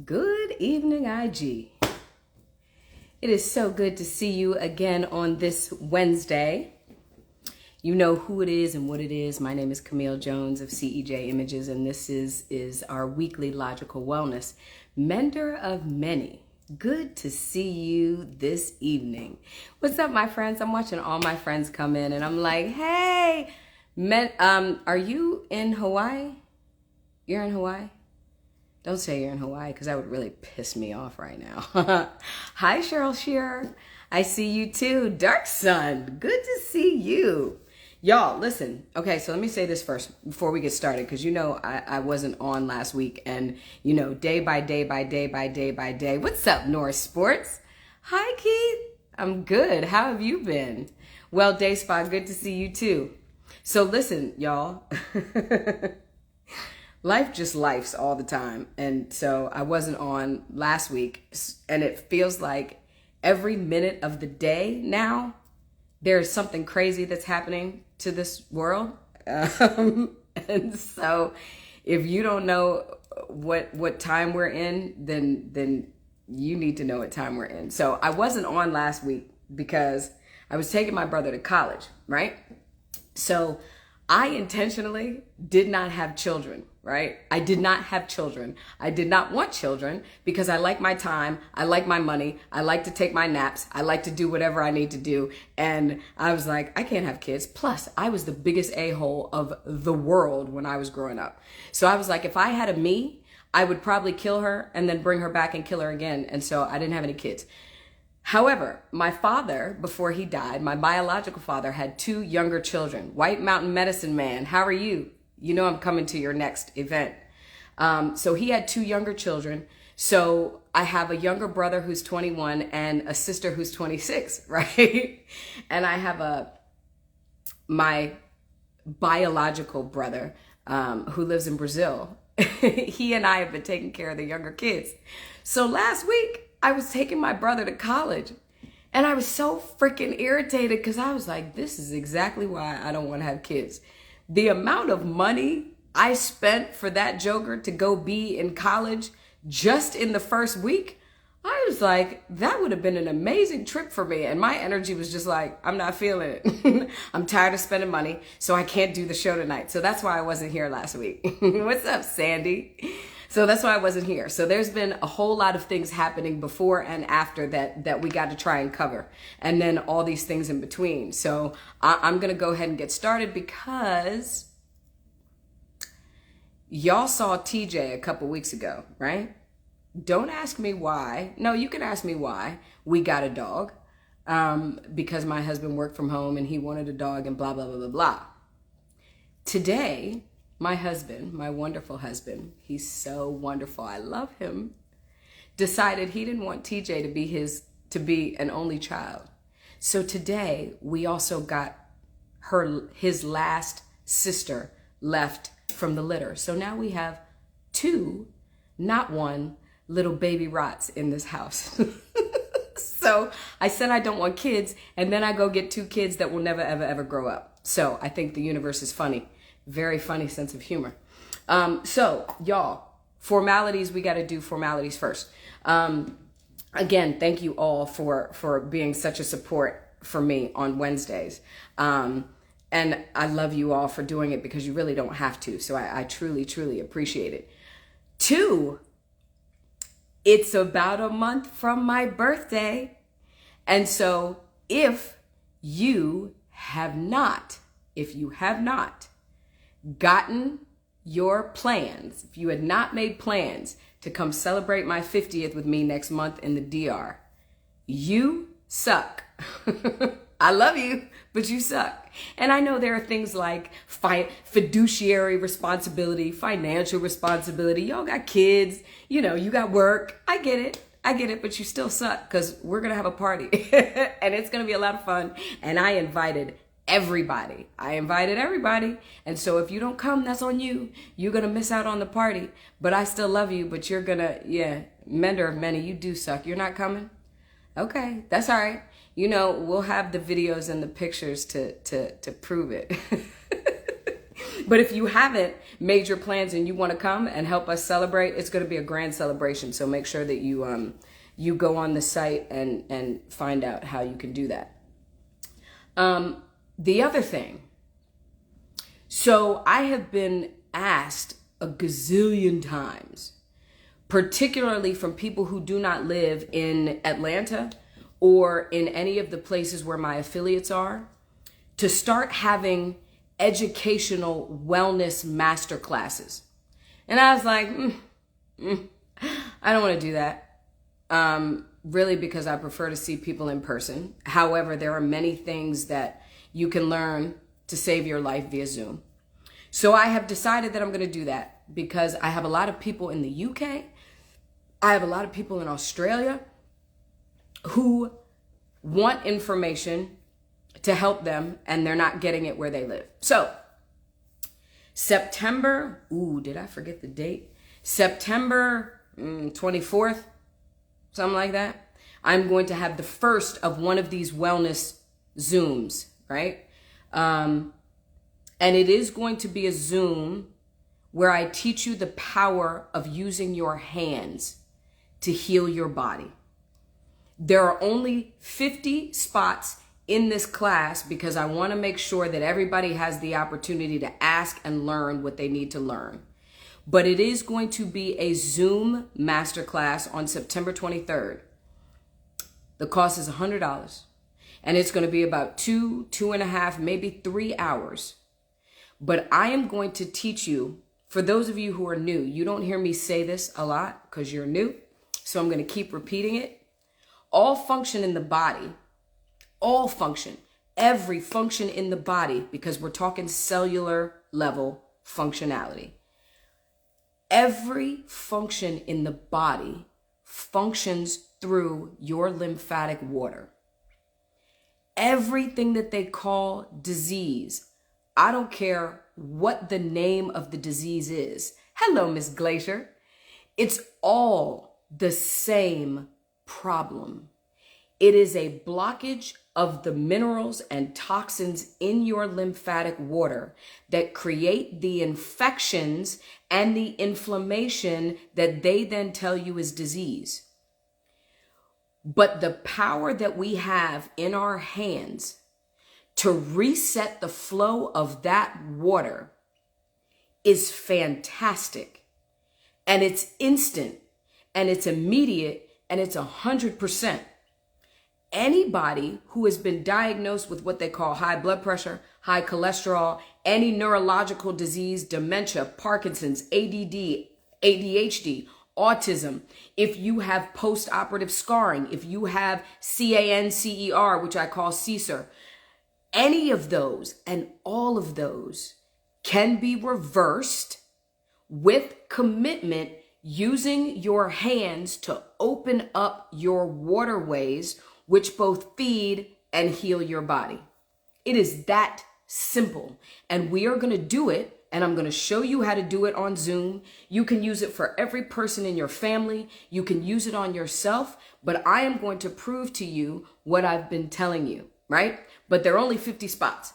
Good evening, IG. It is so good to see you again on this Wednesday. You know who it is and what it is. My name is Camille Jones of CEJ Images, and this is our weekly Logical Wellness. Mender of many. Good to see you this evening. What's up, my friends? I'm watching all my friends come in, and I'm like, hey, are you in Hawaii? You're in Hawaii? Don't say you're in Hawaii, because that would really piss me off right now. Hi, Cheryl Shearer. I see you too. Dark Sun, good to see you. Y'all, listen. Okay, so let me say this first before we get started, because you know I wasn't on last week, and you know, day by day by day by day by day. What's up, Norris Sports? Hi, Keith. I'm good. How have you been? Well, Day Spa, good to see you too. So listen, y'all. Life just lifes all the time. And so I wasn't on last week, and it feels like every minute of the day now, there's something crazy that's happening to this world. And so if you don't know what time we're in, then you need to know what time we're in. So I wasn't on last week because I was taking my brother to college, right? So I intentionally did not have children, right? I did not have children. I did not want children because I like my time. I like my money. I like to take my naps. I like to do whatever I need to do. And I was like, I can't have kids. Plus, I was the biggest a-hole of the world when I was growing up. So I was like, if I had a me, I would probably kill her and then bring her back and kill her again. And so I didn't have any kids. However, my father, before he died, my biological father had 2 younger children. White Mountain Medicine Man, how are you? You know I'm coming to your next event. So he had 2 younger children. So I have a younger brother who's 21 and a sister who's 26, right? And I have my biological brother who lives in Brazil. He and I have been taking care of the younger kids. So last week, I was taking my brother to college, and I was so freaking irritated because I was like, this is exactly why I don't want to have kids. The amount of money I spent for that joker to go be in college just in the first week, I was like, that would have been an amazing trip for me. And my energy was just like, I'm not feeling it. I'm tired of spending money, so I can't do the show tonight. So that's why I wasn't here last week. What's up, Sandy? So that's why I wasn't here. So there's been a whole lot of things happening before and after that we got to try and cover. And then all these things in between. So I'm going to go ahead and get started because y'all saw TJ a couple weeks ago, right? Don't ask me why. No, you can ask me why we got a dog. Because my husband worked from home and he wanted a dog and blah, blah, blah, blah, blah. Today, my husband, my wonderful husband, he's so wonderful, I love him, decided he didn't want TJ to be an only child. So today we also got his last sister left from the litter. So now we have 2, not 1, little baby rots in this house. So I said I don't want kids, and then I go get 2 kids that will never, ever, ever grow up. So I think the universe is funny. Very funny sense of humor. So y'all, formalities, we got to do formalities first. Again, thank you all for being such a support for me on Wednesdays. And I love you all for doing it because you really don't have to. So I truly, truly appreciate it. 2, it's about a month from my birthday. And so if you have not gotten your plans, if you had not made plans to come celebrate my 50th with me next month in the DR, you suck. I love you, but you suck. And I know there are things like fiduciary responsibility, financial responsibility. Y'all got kids, you know, you got work. I get it, but you still suck because we're going to have a party and it's going to be a lot of fun. And I invited everybody. And so if you don't come, that's on you. You're going to miss out on the party, but I still love you, but you're going to, mender of many, you do suck. You're not coming? Okay, that's all right. You know, we'll have the videos and the pictures to prove it. But if you haven't made your plans and you want to come and help us celebrate, it's going to be a grand celebration. So make sure that you go on the site and find out how you can do that. The other thing, so I have been asked a gazillion times, particularly from people who do not live in Atlanta or in any of the places where my affiliates are, to start having educational wellness master classes. And I was like, I don't want to do that. Really, because I prefer to see people in person. However, there are many things that you can learn to save your life via Zoom. So I have decided that I'm going to do that because I have a lot of people in the UK. I have a lot of people in Australia who want information to help them, and they're not getting it where they live. So September, did I forget the date? September 24th, something like that. I'm going to have the first of one of these wellness Zooms, right? And it is going to be a Zoom where I teach you the power of using your hands to heal your body. There are only 50 spots in this class because I want to make sure that everybody has the opportunity to ask and learn what they need to learn. But it is going to be a Zoom masterclass on September 23rd. The cost is $100, and it's going to be about 2.5, maybe 3 hours. But I am going to teach you, for those of you who are new, you don't hear me say this a lot because you're new, so I'm going to keep repeating it. All function in the body, all function, every function in the body, because we're talking cellular level functionality. Every function in the body functions through your lymphatic water. Everything that they call disease, I don't care what the name of the disease is. Hello, Miss Glacier. It's all the same problem. It is a blockage of the minerals and toxins in your lymphatic water that create the infections and the inflammation that they then tell you is disease. But the power that we have in our hands to reset the flow of that water is fantastic. And it's instant, and it's immediate, and it's 100%. Anybody who has been diagnosed with what they call high blood pressure, high cholesterol, any neurological disease, dementia, Parkinson's, ADD, ADHD, autism, if you have post-operative scarring, if you have CANCER, which I call CSER, any of those and all of those can be reversed with commitment using your hands to open up your waterways, which both feed and heal your body. It is that simple. And we are going to do it, and I'm going to show you how to do it on Zoom. You can use it for every person in your family. You can use it on yourself, but I am going to prove to you what I've been telling you, right? But there are only 50 spots.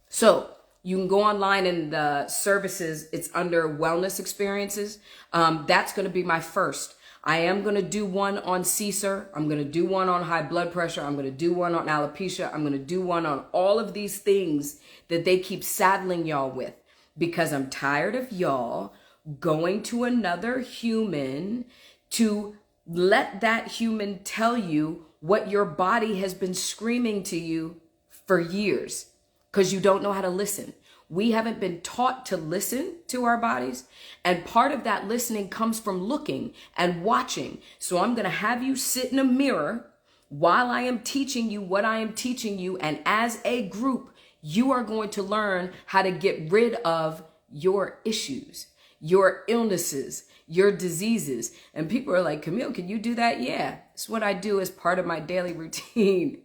So you can go online in the services. It's under wellness experiences. That's going to be my first. I am going to do one on CSER. I'm going to do one on high blood pressure. I'm going to do one on alopecia. I'm going to do one on all of these things that they keep saddling y'all with, because I'm tired of y'all going to another human to let that human tell you what your body has been screaming to you for years, because you don't know how to listen. We haven't been taught to listen to our bodies. And part of that listening comes from looking and watching. So I'm going to have you sit in a mirror while I am teaching you what I am teaching you. And as a group, you are going to learn how to get rid of your issues, your illnesses, your diseases. And people are like, Camille, can you do that? Yeah, it's what I do as part of my daily routine.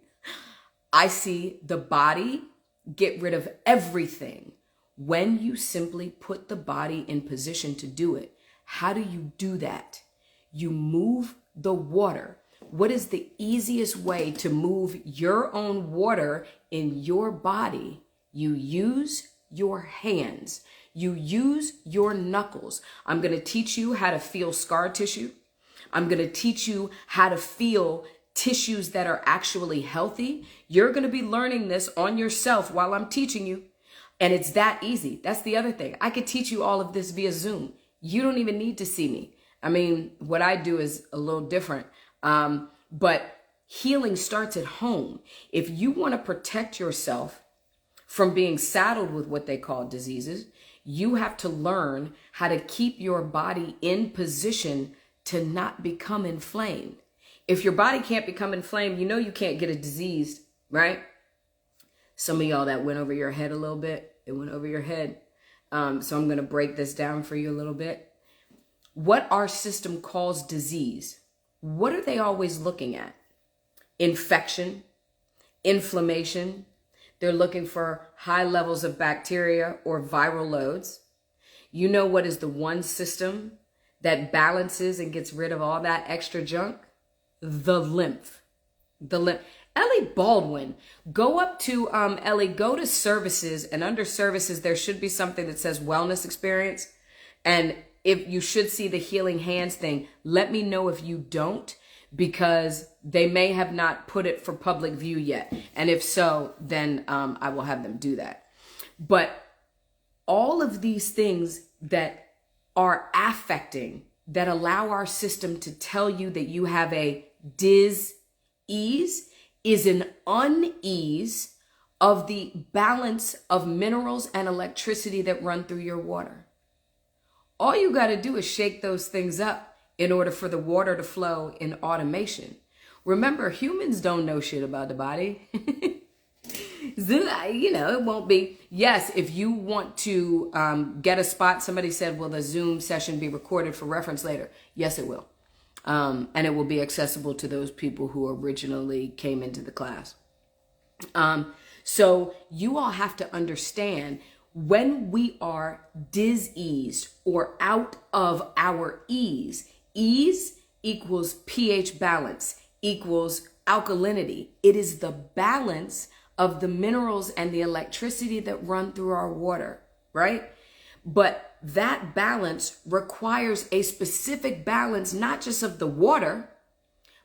I see the body get rid of everything when you simply put the body in position to do it. How do you do that? You move the water. What is the easiest way to move your own water in your body? You use your hands. You use your knuckles. I'm going to teach you how to feel scar tissue. I'm going to teach you how to feel tissues that are actually healthy. You're going to be learning this on yourself while I'm teaching you. And it's that easy. That's the other thing. I could teach you all of this via Zoom. You don't even need to see me. I mean, what I do is a little different. But healing starts at home. If you want to protect yourself from being saddled with what they call diseases, you have to learn how to keep your body in position to not become inflamed. If your body can't become inflamed, you know you can't get a disease, right? Some of y'all that went over your head a little bit, it went over your head. So I'm going to break this down for you a little bit. What our system calls disease, what are they always looking at? Infection, inflammation. They're looking for high levels of bacteria or viral loads. You know what is the one system that balances and gets rid of all that extra junk? The lymph. The lymph. Ellie Baldwin, go up to, Ellie, go to services, and under services, there should be something that says wellness experience. And if you should see the healing hands thing, let me know if you don't, because they may have not put it for public view yet. And if so, then I will have them do that. But all of these things that are affecting, that allow our system to tell you that you have a dis-ease, is an unease of the balance of minerals and electricity that run through your water. All you got to do is shake those things up in order for the water to flow in automation. Remember, humans don't know shit about the body. You know, it won't be. Yes, if you want to get a spot, somebody said, will the Zoom session be recorded for reference later? Yes, it will. And it will be accessible to those people who originally came into the class. So you all have to understand, when we are dis-eased or out of our ease equals pH balance, equals alkalinity. It is the balance of the minerals and the electricity that run through our water, right? But that balance requires a specific balance, not just of the water,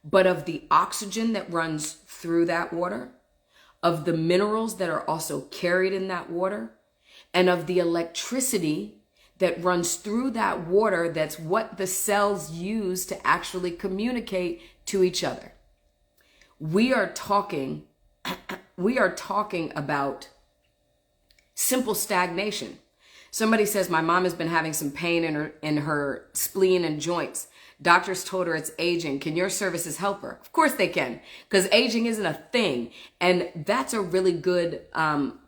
but of the oxygen that runs through that water, of the minerals that are also carried in that water, and of the electricity that runs through that water. That's what the cells use to actually communicate to each other. We are talking about simple stagnation. Somebody says, my mom has been having some pain in her spleen and joints. Doctors told her it's aging. Can your services help her? Of course they can, because aging isn't a thing. And that's a really good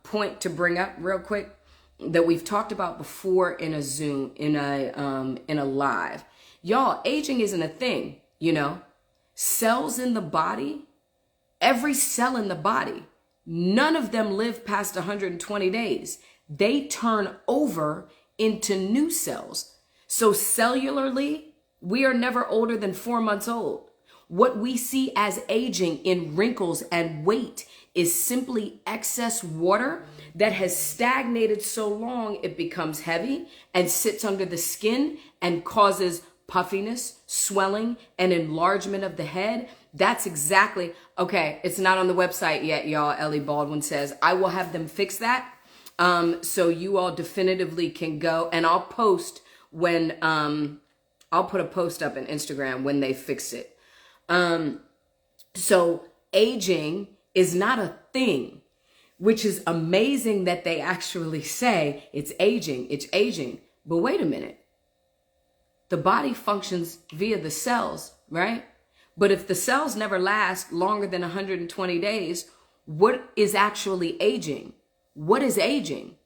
point to bring up real quick, that we've talked about before in a Zoom, in a live. Y'all, aging isn't a thing, you know. Cells in the body, every cell in the body, none of them live past 120 days. They turn over into new cells. So cellularly, we are never older than 4 months old. What we see as aging in wrinkles and weight is simply excess water that has stagnated so long it becomes heavy and sits under the skin and causes puffiness, swelling, and enlargement of the head. That's exactly, okay, it's not on the website yet, y'all. Ellie Baldwin says, I will have them fix that. So you all definitively can go, and I'll post when, I'll put a post up on Instagram when they fix it. So aging is not a thing, which is amazing that they actually say it's aging. But wait a minute. The body functions via the cells, right? But if the cells never last longer than 120 days, what is actually aging? What is aging?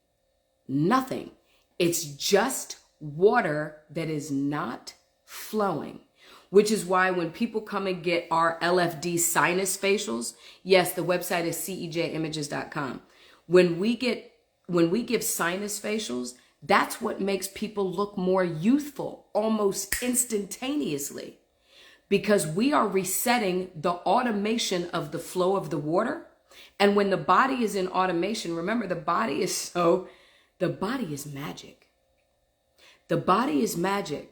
Nothing. It's just water that is not flowing, which is why when people come and get our LFD sinus facials, yes, the website is cejimages.com. When we give sinus facials, that's what makes people look more youthful almost instantaneously, because we are resetting the automation of the flow of the water. And when the body is in automation, remember, the body is so The body is magic. The body is magic.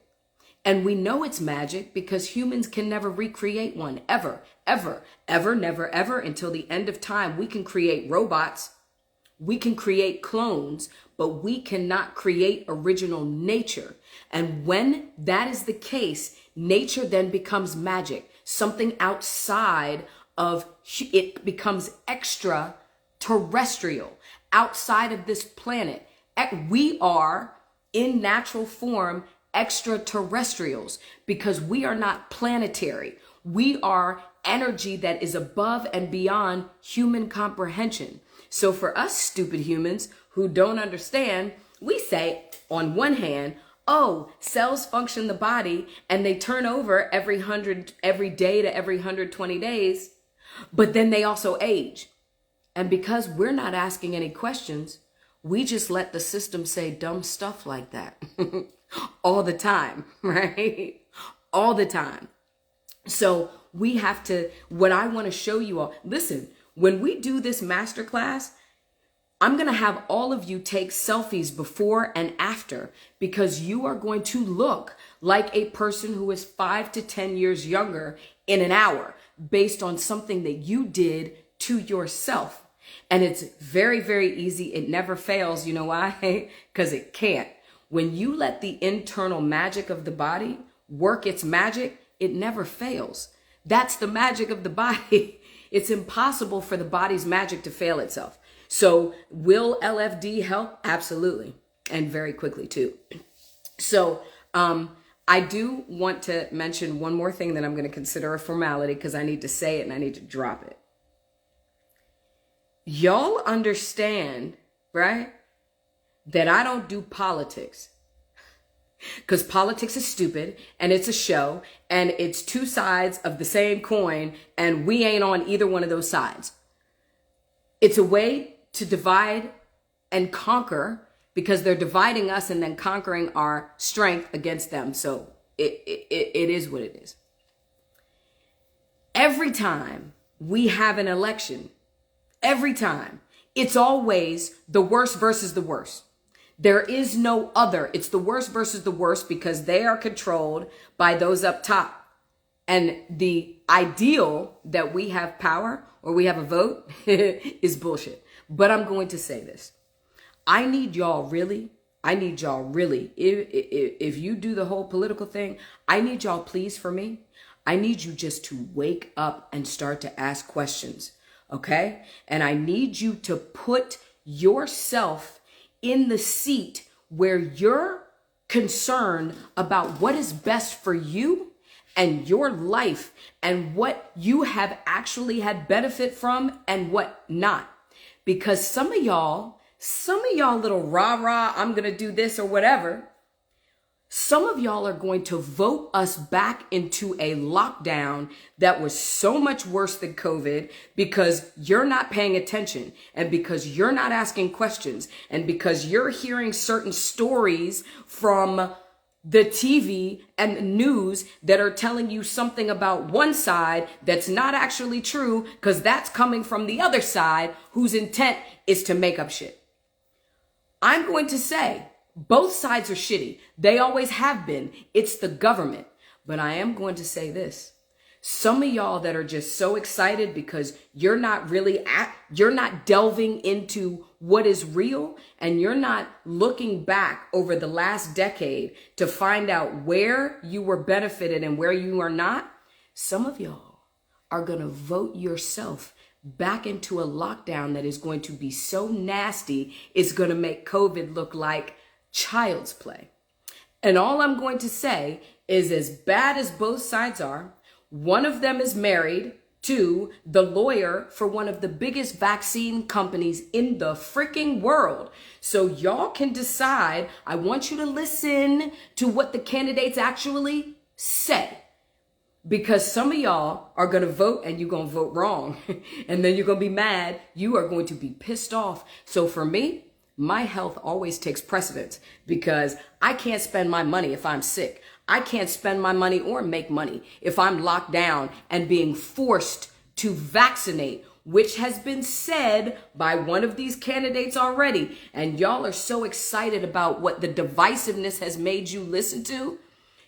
And we know it's magic because humans can never recreate one, ever, ever, ever, never, ever, until the end of time. We can create robots, we can create clones, but we cannot create original nature. And when that is the case, nature then becomes magic. Something outside of it becomes extraterrestrial, outside of this planet. We are, in natural form, extraterrestrials because we are not planetary. We are energy that is above and beyond human comprehension. So for us stupid humans who don't understand, we say on one hand, oh, cells function the body and they turn over every day to every 120 days, but then they also age. And because we're not asking any questions, we just let the system say dumb stuff like that all the time, right? All the time. So we have to, what I want to show you all, listen, when we do this masterclass, I'm going to have all of you take selfies before and after because you are going to look like a person who is 5 to 10 years younger in an hour based on something that you did to yourself. And it's very, very easy. It never fails. You know why? Because it can't. When you let the internal magic of the body work its magic, it never fails. That's the magic of the body. It's impossible for the body's magic to fail itself. So will LFD help? Absolutely. And very quickly too. So I do want to mention one more thing that I'm going to consider a formality because I need to say it and I need to drop it. Y'all understand, right, that I don't do politics because politics is stupid and it's a show and it's two sides of the same coin and we ain't on either one of those sides. It's a way to divide and conquer because they're dividing us and then conquering our strength against them. So it is what it is. Every time we have an election, every time, it's always the worst versus the worst. There is no other. It's the worst versus the worst because they are controlled by those up top. And the ideal that we have power or we have a vote is bullshit. But I'm going to say this. I need y'all really, if you do the whole political thing, I need y'all please for me. I need you just to wake up and start to ask questions. Okay? And I need you to put yourself in the seat where you're concerned about what is best for you and your life and what you have actually had benefit from and what not. Because some of y'all little rah-rah, I'm going to do this or whatever, some of y'all are going to vote us back into a lockdown that was so much worse than COVID because you're not paying attention and because you're not asking questions and because you're hearing certain stories from the TV and news that are telling you something about one side that's not actually true because that's coming from the other side whose intent is to make up shit. I'm going to say, both sides are shitty. They always have been. It's the government. But I am going to say this. Some of y'all that are just so excited because you're not delving into what is real and you're not looking back over the last decade to find out where you were benefited and where you are not. Some of y'all are going to vote yourself back into a lockdown that is going to be so nasty. It's going to make COVID look like child's play. And all I'm going to say is as bad as both sides are, one of them is married to the lawyer for one of the biggest vaccine companies in the freaking world. So y'all can decide. I want you to listen to what the candidates actually say. Because some of y'all are going to vote and you're going to vote wrong. And then you're going to be mad. You are going to be pissed off. So for me, my health always takes precedence because I can't spend my money if I'm sick. I can't spend my money or make money if I'm locked down and being forced to vaccinate which has been said by one of these candidates already, and y'all are so excited about what the divisiveness has made you listen to,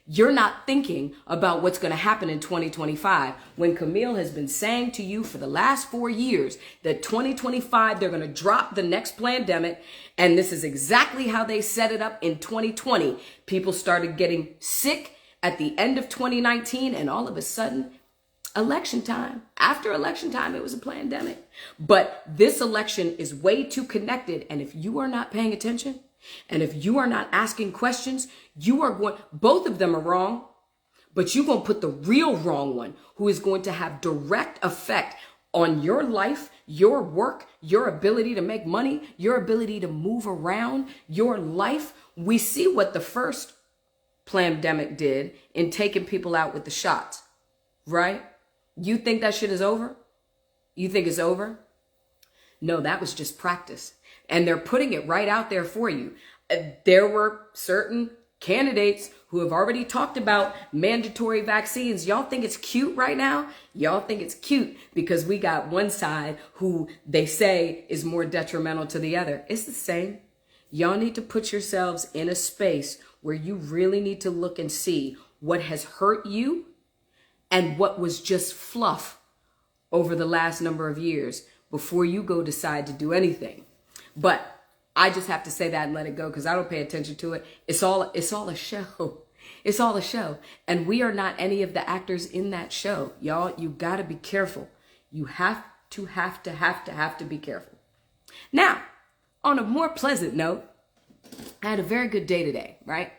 you're not thinking about what's going to happen in 2025 when Camille has been saying to you for the last 4 years that 2025, they're going to drop the next pandemic. And this is exactly how they set it up in 2020. People started getting sick at the end of 2019, and all of a sudden, after election time, it was a pandemic. But this election is way too connected. And if you are not paying attention, and if you are not asking questions, both of them are wrong, but you're going to put the real wrong one who is going to have direct effect on your life, your work, your ability to make money, your ability to move around, your life. We see what the first pandemic did in taking people out with the shots, right? You think that shit is over? You think it's over? No, that was just practice. And they're putting it right out there for you. There were certain candidates who have already talked about mandatory vaccines. Y'all think it's cute right now? Y'all think it's cute because we got one side who they say is more detrimental to the other. It's the same. Y'all need to put yourselves in a space where you really need to look and see what has hurt you and what was just fluff over the last number of years before you go decide to do anything. But I just have to say that and let it go because I don't pay attention to it. It's all a show. It's all a show. And we are not any of the actors in that show. Y'all, you got to be careful. You have to be careful. Now, on a more pleasant note, I had a very good day today, right?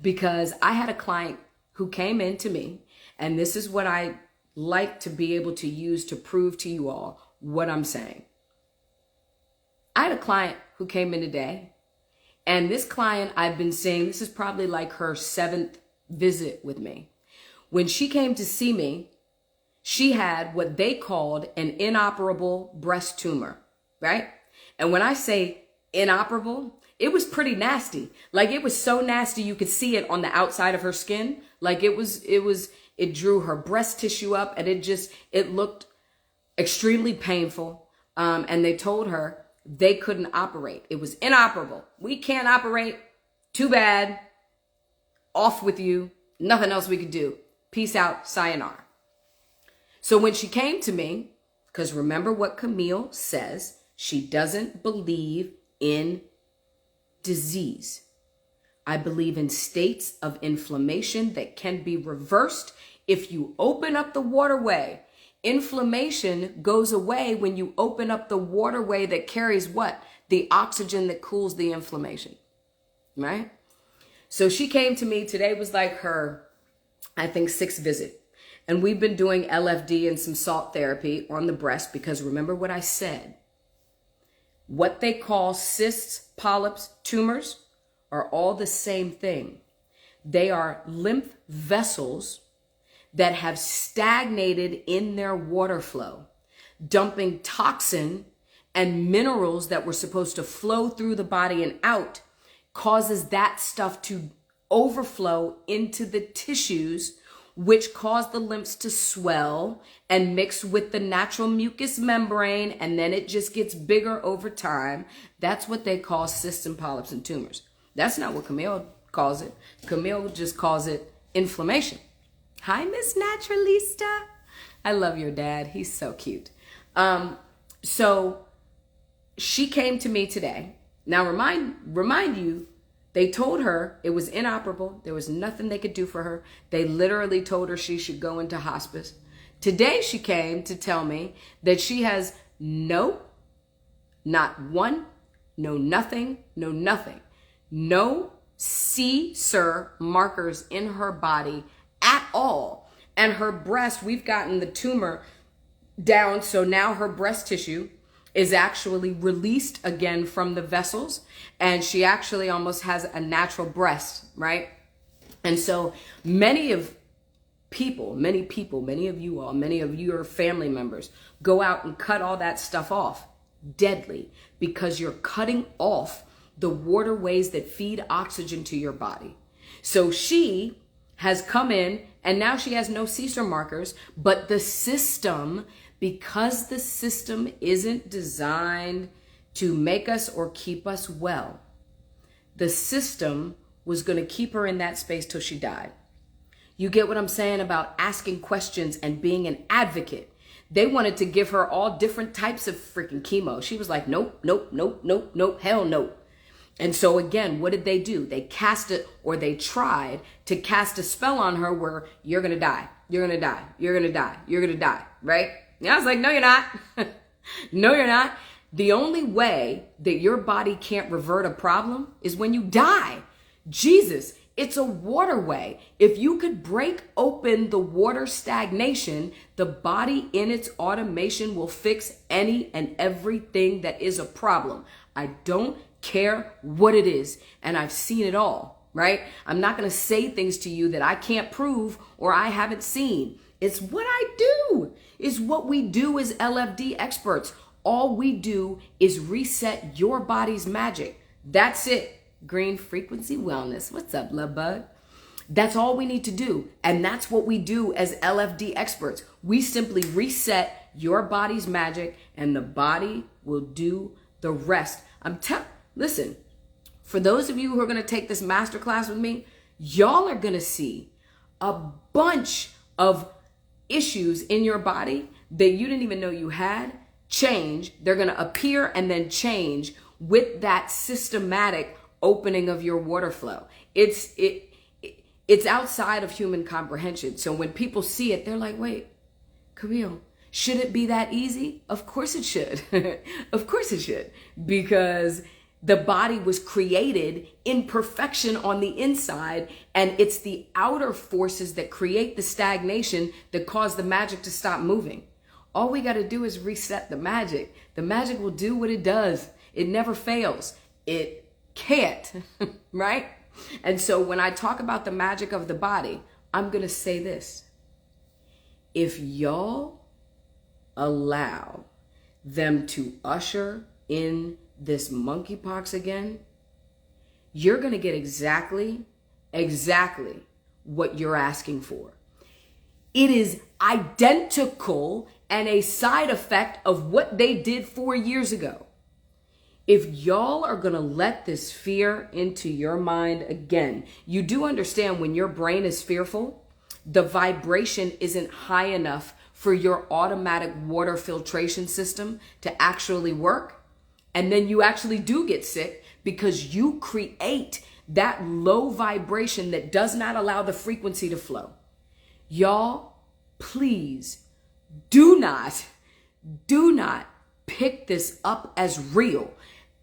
Because I had a client who came in to me, and this is what I like to be able to use to prove to you all what I'm saying. I had a client who came in today, and this client I've been seeing, this is probably like her 7th visit with me. When she came to see me, she had what they called an inoperable breast tumor, right? And when I say inoperable, it was pretty nasty. Like it was so nasty you could see it on the outside of her skin. Like it drew her breast tissue up, and it looked extremely painful. And they told her they couldn't operate. It was inoperable. We can't operate. Too bad. Off with you. Nothing else we could do. Peace out. Sayonara. So when she came to me, because remember what Camille says, she doesn't believe in disease. I believe in states of inflammation that can be reversed if you open up the waterway. Inflammation goes away when you open up the waterway that carries what? The oxygen that cools the inflammation, right? So she came to me. Today was like her, I think, 6th visit. And we've been doing LFD and some salt therapy on the breast because remember what I said. What they call cysts, polyps, tumors are all the same thing. They are lymph vessels that have stagnated in their water flow, dumping toxin and minerals that were supposed to flow through the body and out, causes that stuff to overflow into the tissues, which cause the lymphs to swell and mix with the natural mucous membrane, and then it just gets bigger over time. That's what they call cysts and polyps and tumors. That's not what Camille calls it. Camille just calls it inflammation. Hi, Miss Naturalista. I love your dad. He's so cute. So she came to me today. Now remind you, they told her it was inoperable. There was nothing they could do for her. They literally told her she should go into hospice. Today she came to tell me that she has no C-SIR markers in her body at all. And her breast, we've gotten the tumor down, so now her breast tissue is actually released again from the vessels, and she actually almost has a natural breast, right? And so many of your family members go out and cut all that stuff off. Deadly, because you're cutting off the waterways that feed oxygen to your body. So she has come in, and now she has no C-SIR markers, but the system Because the system isn't designed to make us or keep us well, the system was going to keep her in that space till she died. You get what I'm saying about asking questions and being an advocate. They wanted to give her all different types of freaking chemo. She was like, nope, nope, nope, nope, nope, hell no. And so again, what did they do? They cast it, or they tried to cast a spell on her where you're going to die. You're going to die. You're going to die. You're going to die. Right? And I was like, no, you're not. No, you're not. The only way that your body can't revert a problem is when you die. Jesus, it's a waterway. If you could break open the water stagnation, the body in its automation will fix any and everything that is a problem. I don't care what it is. And I've seen it all, right? I'm not going to say things to you that I can't prove or I haven't seen. It's what I do. It's what we do as LFD experts. All we do is reset your body's magic. That's it. Green Frequency Wellness. What's up, love bug? That's all we need to do. And that's what we do as LFD experts. We simply reset your body's magic and the body will do the rest. Listen, for those of you who are going to take this masterclass with me, y'all are going to see a bunch of issues in your body that you didn't even know you had change. They're going to appear and then change with that systematic opening of your water flow. It's outside of human comprehension. So when people see it, they're like, wait, Camille, should it be that easy? Of course it should. Of course it should. Because the body was created in perfection on the inside, and it's the outer forces that create the stagnation that cause the magic to stop moving. All we got to do is reset the magic. The magic will do what it does. It never fails. It can't, right? And so when I talk about the magic of the body, I'm going to say this. If y'all allow them to usher in this monkeypox again, you're going to get exactly what you're asking for. It is identical and a side effect of what they did 4 years ago. If y'all are going to let this fear into your mind again, you do understand when your brain is fearful, the vibration isn't high enough for your automatic water filtration system to actually work. And then you actually do get sick because you create that low vibration that does not allow the frequency to flow. Y'all, please do not pick this up as real.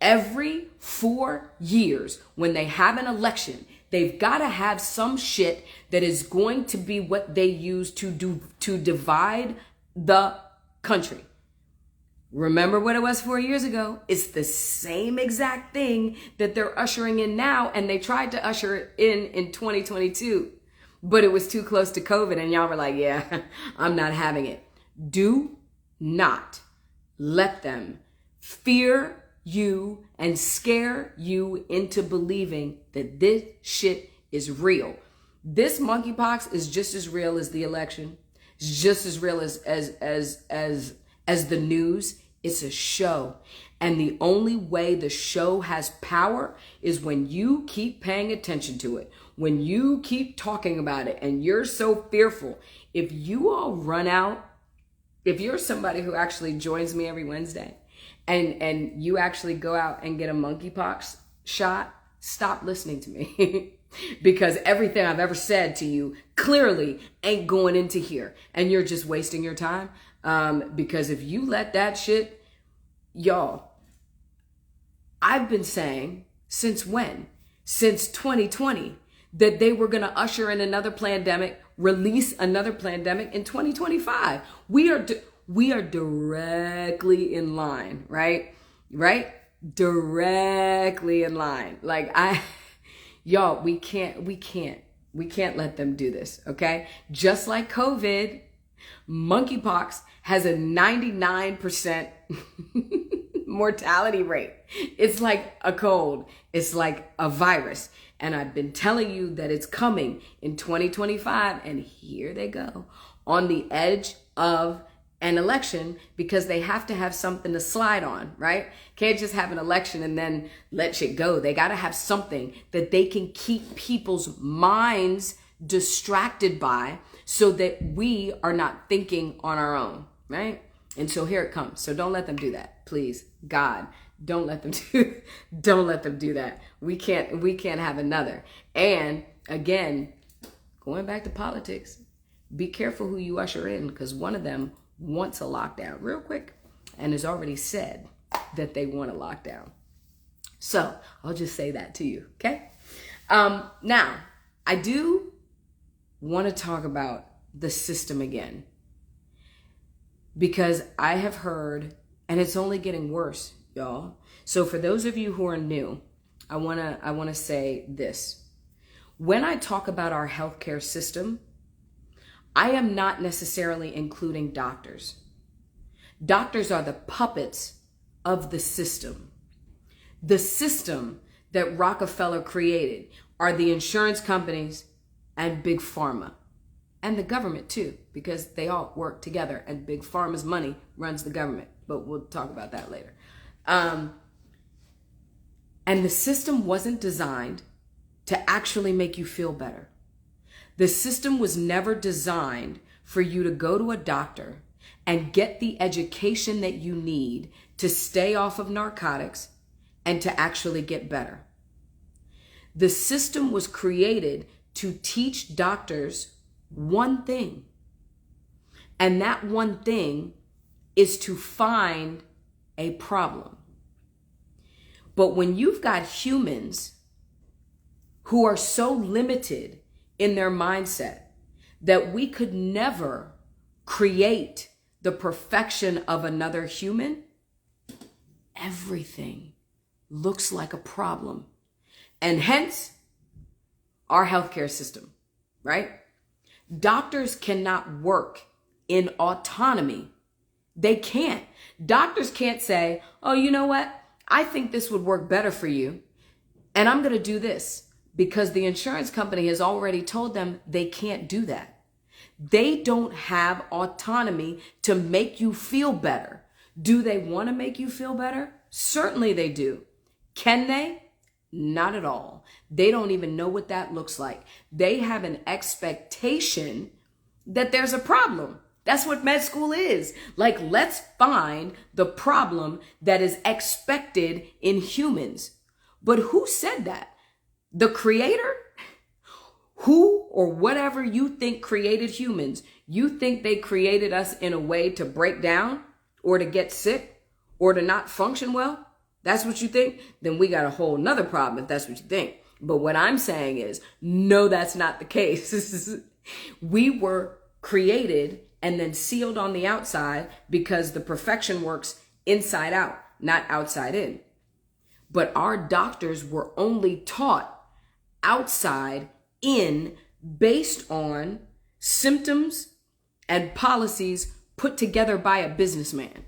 Every 4 years, when they have an election, they've got to have some shit that is going to be what they use to divide the country. Remember what it was 4 years ago? It's the same exact thing that they're ushering in now, and they tried to usher it in 2022, but it was too close to COVID, and y'all were like, yeah, I'm not having it. Do not let them fear you and scare you into believing that this shit is real. This monkeypox is just as real as the election. It's just as real as the news. It's a show. And the only way the show has power is when you keep paying attention to it. When you keep talking about it and you're so fearful. If you all run out, if you're somebody who actually joins me every Wednesday and you actually go out and get a monkeypox shot, stop listening to me. Because everything I've ever said to you clearly ain't going into here. And you're just wasting your time. Because if you let that shit, y'all, I've been saying since when? Since 2020, that they were going to usher in another pandemic, release another pandemic in 2025. We are directly in line, right? Right? Directly in line. Like y'all, we can't let them do this, okay? Just like COVID, monkeypox has a 99% mortality rate. It's like a cold. It's like a virus. And I've been telling you that it's coming in 2025. And here they go on the edge of an election because they have to have something to slide on, right? Can't just have an election and then let shit go. They got to have something that they can keep people's minds distracted by so that we are not thinking on our own, right? And so here it comes. So don't let them do that. Please, God, don't let them do that. We can't have another. And again, going back to politics, be careful who you usher in, because one of them wants a lockdown real quick and has already said that they want a lockdown. So I'll just say that to you, okay? Now, I do want to talk about the system again, because I have heard, and it's only getting worse, y'all. So for those of you who are new, I want to say this. When I talk about our healthcare system, I am not necessarily including doctors. Doctors are the puppets of the system. The system that Rockefeller created are the insurance companies and big pharma, and the government too, because they all work together, and big pharma's money runs the government. But we'll talk about that later. And the system wasn't designed to actually make you feel better. The system was never designed for you to go to a doctor and get the education that you need to stay off of narcotics and to actually get better. The system was created to teach doctors one thing, and that one thing is to find a problem. But when you've got humans who are so limited in their mindset that we could never create the perfection of another human, everything looks like a problem. And hence our healthcare system, right? Doctors cannot work in autonomy. They can't. Doctors can't say, oh, you know what? I think this would work better for you, and I'm going to do this. Because the insurance company has already told them they can't do that. They don't have autonomy to make you feel better. Do they want to make you feel better? Certainly they do. Can they? Not at all. They don't even know what that looks like. They have an expectation that there's a problem. That's what med school is. Like, let's find the problem that is expected in humans. But who said that? The creator? Who or whatever you think created humans, you think they created us in a way to break down or to get sick or to not function well? That's what you think? Then we got a whole nother problem if that's what you think. But what I'm saying is, no, that's not the case. We were created and then sealed on the outside because the perfection works inside out, not outside in. But our doctors were only taught outside in based on symptoms and policies put together by a businessman.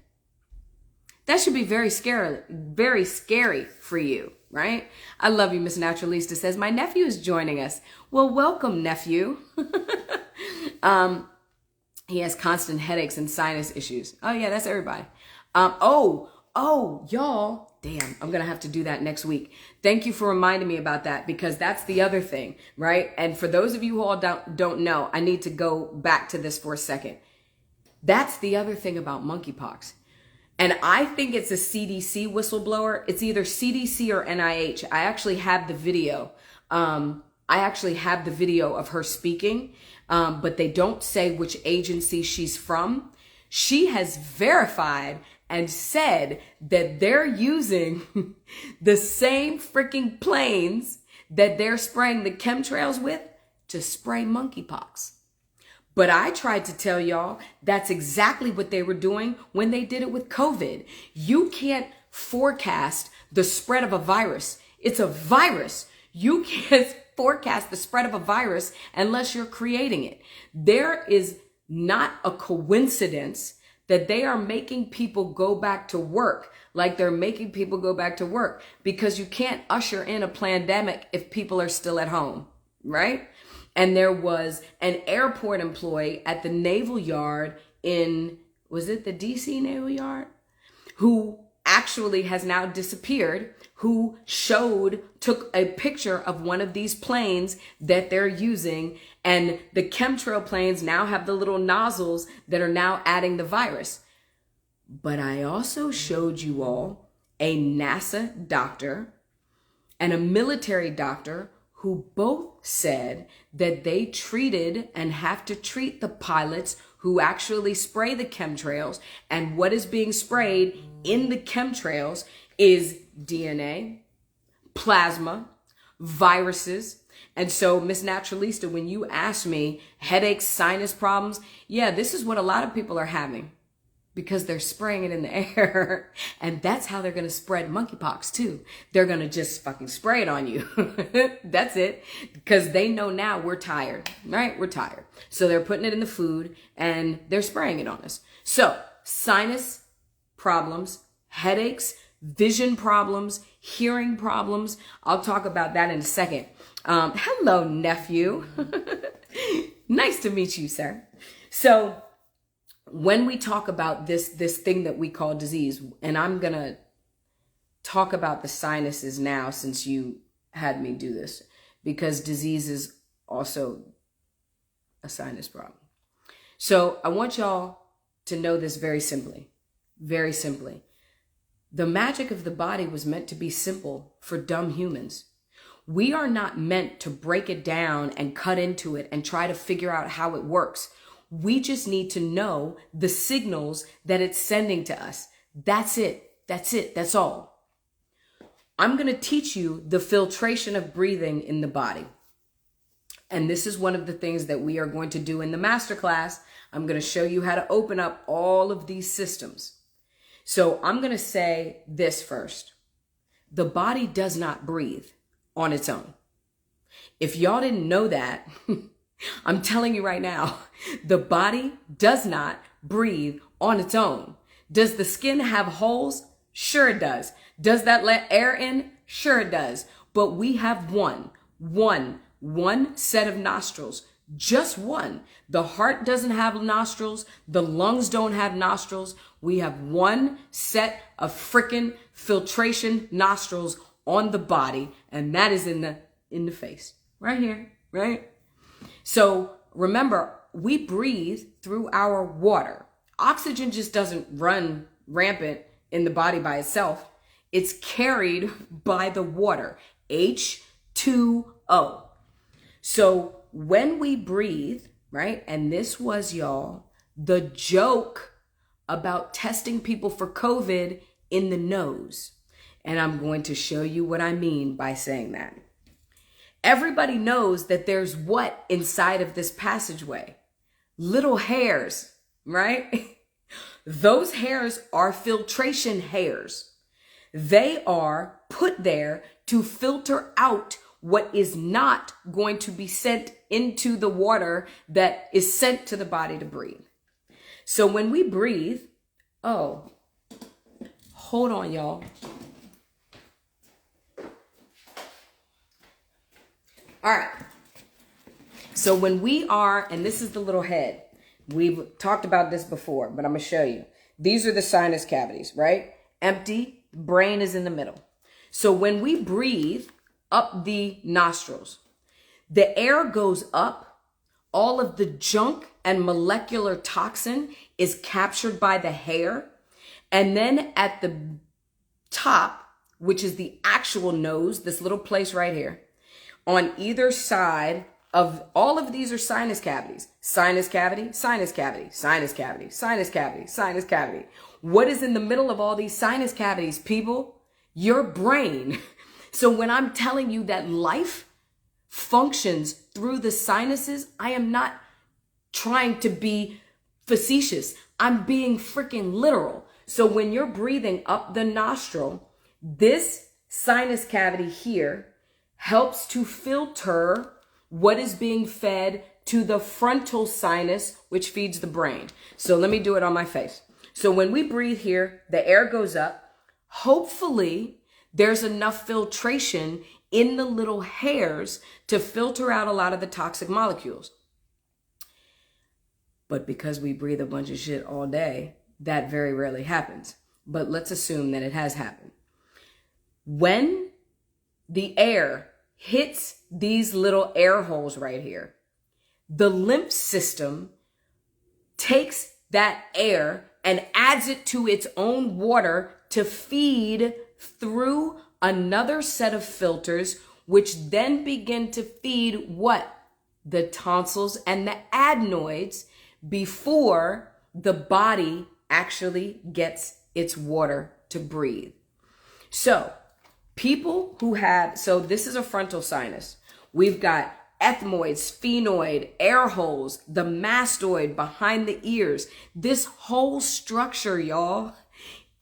That should be very scary for you, right? I love you, Miss Naturalista says, my nephew is joining us. Well, welcome, nephew. He has constant headaches and sinus issues. Oh yeah, that's everybody. Y'all. Damn, I'm going to have to do that next week. Thank you for reminding me about that, because that's the other thing, right? And for those of you who all don't know, I need to go back to this for a second. That's the other thing about monkeypox. And I think it's a CDC whistleblower. It's either CDC or NIH. I actually have the video. I actually have the video of her speaking, but they don't say which agency she's from. She has verified and said that they're using the same freaking planes that they're spraying the chemtrails with to spray monkeypox. But I tried to tell y'all that's exactly what they were doing when they did it with COVID. You can't forecast the spread of a virus. It's a virus. You can't forecast the spread of a virus unless you're creating it. There is not a coincidence that they are making people go back to work like they're making people go back to work, because you can't usher in a pandemic if people are still at home, right? And there was an airport employee at the Naval Yard in was it the DC Naval Yard? Who actually has now disappeared, who took a picture of one of these planes that they're using, and the chemtrail planes now have the little nozzles that are now adding the virus. But I also showed you all a NASA doctor and a military doctor who both said that they treated and have to treat the pilots who actually spray the chemtrails. And what is being sprayed in the chemtrails is DNA, plasma, viruses. And so, Miss Naturalista, when you ask me headaches, sinus problems, yeah, this is what a lot of people are having because they're spraying it in the air. And that's how they're going to spread monkeypox too. They're going to just fucking spray it on you. That's it. Because they know now we're tired, right? We're tired. So they're putting it in the food and they're spraying it on us. So sinus problems, headaches, vision problems, hearing problems. I'll talk about that in a second. Hello, nephew. Nice to meet you, sir. So when we talk about this thing that we call disease, and I'm going to talk about the sinuses now since you had me do this, because disease is also a sinus problem. So I want y'all to know this very simply, very simply. The magic of the body was meant to be simple for dumb humans. We are not meant to break it down and cut into it and try to figure out how it works. We just need to know the signals that it's sending to us. That's it. That's it. That's all. I'm going to teach you the filtration of breathing in the body. And this is one of the things that we are going to do in the masterclass. I'm going to show you how to open up all of these systems. So I'm going to say this first. The body does not breathe on its own. If y'all didn't know that, I'm telling you right now, the body does not breathe on its own. Does the skin have holes? Sure it does. Does that let air in? Sure it does. But we have one set of nostrils, just one. The heart doesn't have nostrils. The lungs don't have nostrils. We have one set of frickin' filtration nostrils on the body, and that is in the face, right here, right? So remember, we breathe through our water. Oxygen just doesn't run rampant in the body by itself. It's carried by the water, H2O. So when we breathe, right, and this was, y'all, the joke about testing people for COVID in the nose. And I'm going to show you what I mean by saying that. Everybody knows that there's what inside of this passageway? Little hairs, right? Those hairs are filtration hairs. They are put there to filter out what is not going to be sent into the water that is sent to the body to breathe. So when we breathe, oh, hold on, y'all. All right. So when we are, and this is the little head. We've talked about this before, but I'm going to show you. These are the sinus cavities, right? Empty, brain is in the middle. So when we breathe up the nostrils, the air goes up, all of the junk and molecular toxin is captured by the hair. And then at the top, which is the actual nose, this little place right here, on either side of all of these are sinus cavities. Sinus cavity, sinus cavity, sinus cavity, sinus cavity, sinus cavity. What is in the middle of all these sinus cavities, people? Your brain. So when I'm telling you that life functions through the sinuses, I am not trying to be facetious. I'm being freaking literal. So when you're breathing up the nostril, this sinus cavity here helps to filter what is being fed to the frontal sinus, which feeds the brain. So let me do it on my face. So when we breathe here, the air goes up. Hopefully, there's enough filtration in the little hairs to filter out a lot of the toxic molecules. But because we breathe a bunch of shit all day, that very rarely happens. But let's assume that it has happened. When the air hits these little air holes right here, the lymph system takes that air and adds it to its own water to feed through another set of filters, which then begin to feed what? The tonsils and the adenoids before the body actually gets its water to breathe. So people who have, so this is a frontal sinus. We've got ethmoid, sphenoid, air holes, the mastoid behind the ears. This whole structure, y'all,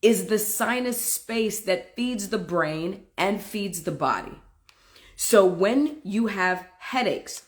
is the sinus space that feeds the brain and feeds the body. So when you have headaches,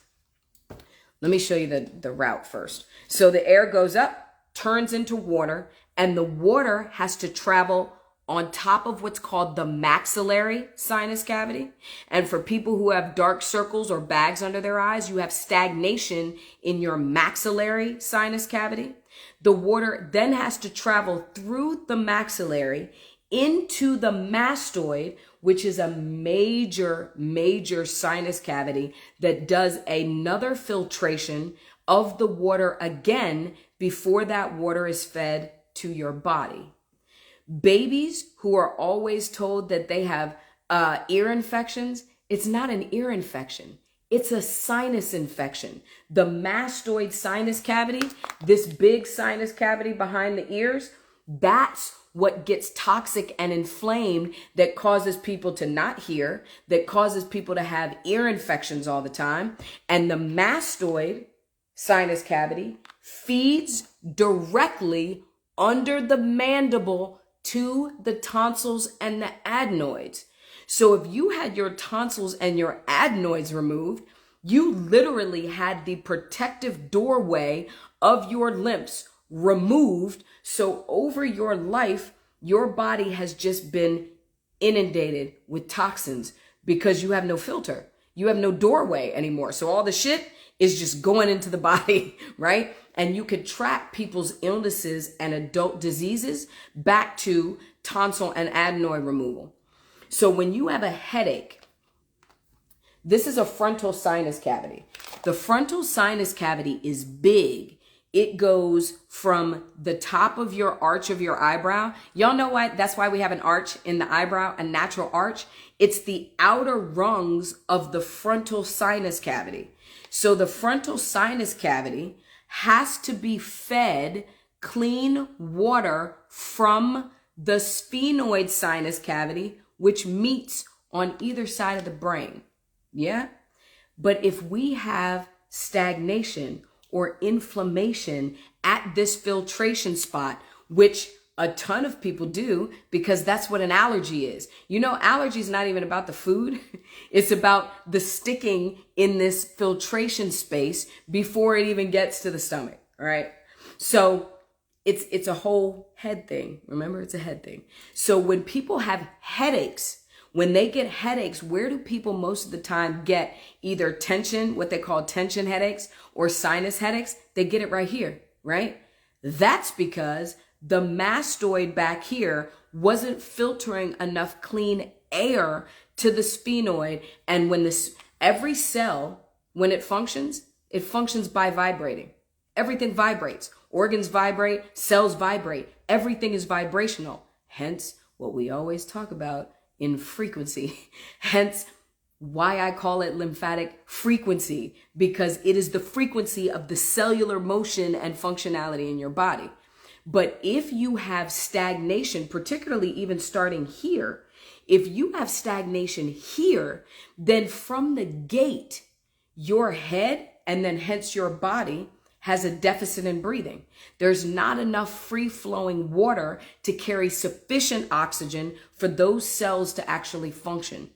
let me show you the route first. So the air goes up, turns into water, and the water has to travel on top of what's called the maxillary sinus cavity. And for people who have dark circles or bags under their eyes, you have stagnation in your maxillary sinus cavity. The water then has to travel through the maxillary into the mastoid, which is a major sinus cavity that does another filtration of the water again before that water is fed to your body. Babies who are always told that they have ear infections, it's not an ear infection. It's a sinus infection. The mastoid sinus cavity, this big sinus cavity behind the ears, that's what gets toxic and inflamed, that causes people to not hear, that causes people to have ear infections all the time. And the mastoid sinus cavity feeds directly under the mandible to the tonsils and the adenoids. So if you had your tonsils and your adenoids removed, you literally had the protective doorway of your lymphs removed. So over your life, your body has just been inundated with toxins because you have no filter. You have no doorway anymore. So all the shit is just going into the body, right? And you could track people's illnesses and adult diseases back to tonsil and adenoid removal. So when you have a headache, this is a frontal sinus cavity. The frontal sinus cavity is big. It goes from the top of your arch of your eyebrow. Y'all know why? That's why we have an arch in the eyebrow, a natural arch. It's the outer rungs of the frontal sinus cavity. So the frontal sinus cavity has to be fed clean water from the sphenoid sinus cavity, which meets on either side of the brain. Yeah? But if we have stagnation or inflammation at this filtration spot, which a ton of people do because that's what an allergy is. You know, allergy is not even about the food. It's about the sticking in this filtration space before it even gets to the stomach, right? So it's a whole head thing. Remember, it's a head thing. So when people have headaches, when they get headaches, where do people most of the time get either tension, what they call tension headaches, or sinus headaches? They get it right here, right? That's because the mastoid back here wasn't filtering enough clean air to the sphenoid. And when every cell, when it functions by vibrating. Everything vibrates. Organs vibrate, cells vibrate. Everything is vibrational. Hence what we always talk about in frequency. Hence why I call it lymphatic frequency, because it is the frequency of the cellular motion and functionality in your body. But if you have stagnation, particularly even starting here, if you have stagnation here, then from the gate, your head and then hence your body has a deficit in breathing. There's not enough free-flowing water to carry sufficient oxygen for those cells to actually function.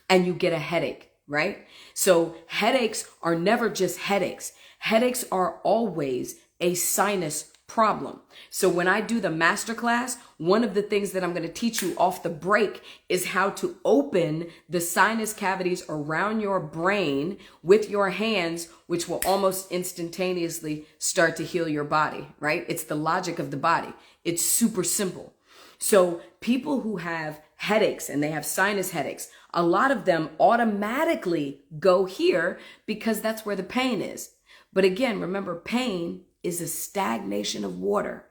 And you get a headache, right? So headaches are never just headaches. Headaches are always a sinus problem. So when I do the masterclass, one of the things that I'm going to teach you off the break is how to open the sinus cavities around your brain with your hands, which will almost instantaneously start to heal your body, right? It's the logic of the body. It's super simple. So people who have headaches and they have sinus headaches, a lot of them automatically go here because that's where the pain is. But again, remember, pain is a stagnation of water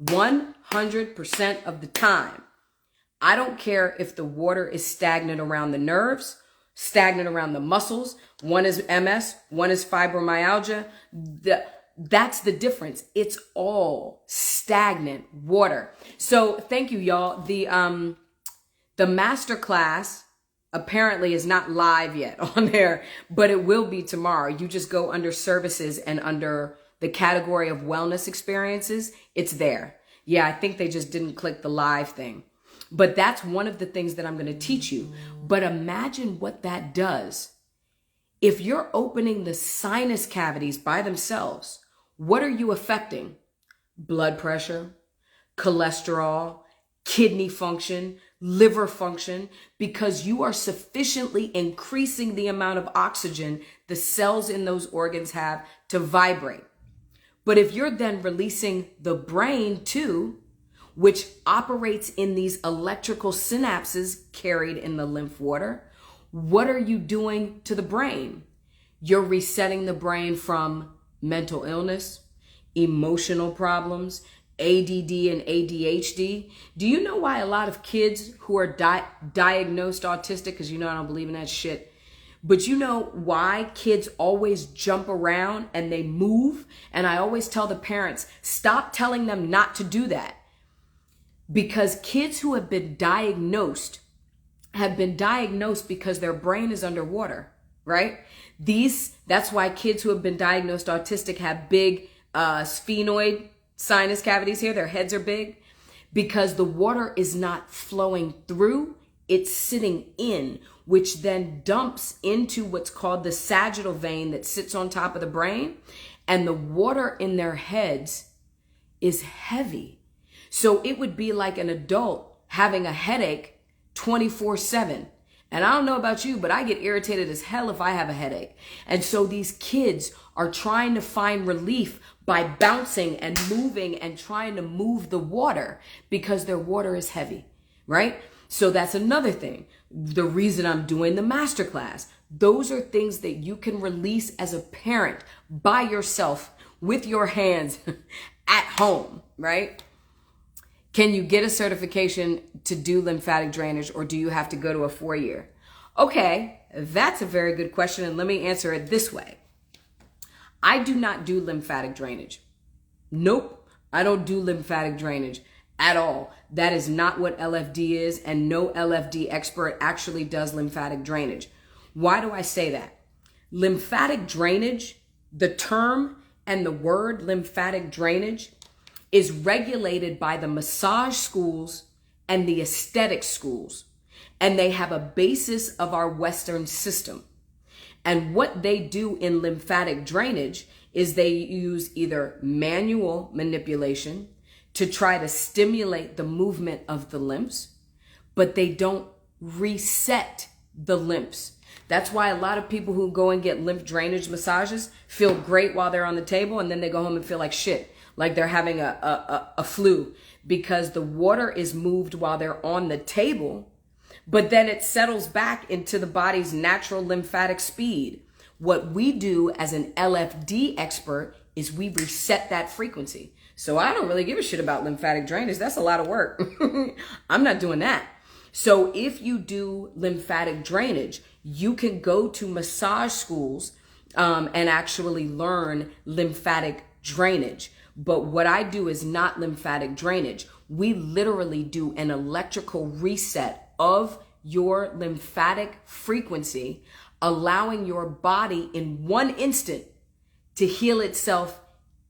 100% of the time. I don't care if the water is stagnant around the nerves, stagnant around the muscles. One is MS, one is fibromyalgia. That's the difference. It's all stagnant water. So thank you, y'all. The master class apparently is not live yet on there, but it will be tomorrow. You just go under services and under the category of wellness experiences. It's there. Yeah, I think they just didn't click the live thing. But that's one of the things that I'm going to teach you. But imagine what that does. If you're opening the sinus cavities by themselves, what are you affecting? Blood pressure, cholesterol, kidney function, liver function, because you are sufficiently increasing the amount of oxygen the cells in those organs have to vibrate. But if you're then releasing the brain too, which operates in these electrical synapses carried in the lymph water, what are you doing to the brain? You're resetting the brain from mental illness, emotional problems, ADD and ADHD. Do you know why a lot of kids who are diagnosed autistic, because you know I don't believe in that shit, but you know why kids always jump around and they move? And I always tell the parents, stop telling them not to do that. Because kids who have been diagnosed because their brain is underwater, right? That's why kids who have been diagnosed autistic have big sphenoid sinus cavities here. Their heads are big because the water is not flowing through. It's sitting in, which then dumps into what's called the sagittal vein that sits on top of the brain. And the water in their heads is heavy. So it would be like an adult having a headache 24/7. And I don't know about you, but I get irritated as hell if I have a headache. And so these kids are trying to find relief by bouncing and moving and trying to move the water because their water is heavy, right? So that's another thing. The reason I'm doing the masterclass. Those are things that you can release as a parent by yourself with your hands at home, right? Can you get a certification to do lymphatic drainage, or do you have to go to a 4-year? Okay, that's a very good question, and let me answer it this way. I do not do lymphatic drainage. Nope, I don't do lymphatic drainage at all. That is not what LFD is, and no LFD expert actually does lymphatic drainage. Why do I say that? Lymphatic drainage, the term and the word lymphatic drainage, is regulated by the massage schools and the aesthetic schools. And they have a basis of our Western system. And what they do in lymphatic drainage is they use either manual manipulation to try to stimulate the movement of the lymphs, but they don't reset the lymphs. That's why a lot of people who go and get lymph drainage massages feel great while they're on the table, and then they go home and feel like shit, like they're having a flu, because the water is moved while they're on the table, but then it settles back into the body's natural lymphatic speed. What we do as an LFD expert is we reset that frequency. So I don't really give a shit about lymphatic drainage. That's a lot of work. I'm not doing that. So if you do lymphatic drainage, you can go to massage schools and actually learn lymphatic drainage. But what I do is not lymphatic drainage. We literally do an electrical reset of your lymphatic frequency, allowing your body in one instant to heal itself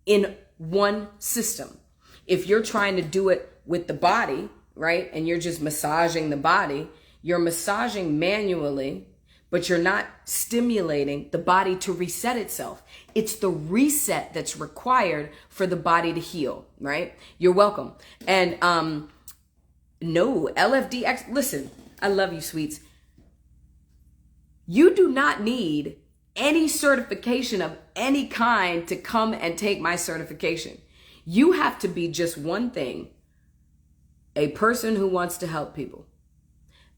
in one system. If you're trying to do it with the body, right, and you're just massaging the body, you're massaging manually, but you're not stimulating the body to reset itself. It's the reset that's required for the body to heal, right? You're welcome. And no, LFD, listen, I love you, sweets. You do not need any certification of any kind to come and take my certification. You have to be just one thing: a person who wants to help people.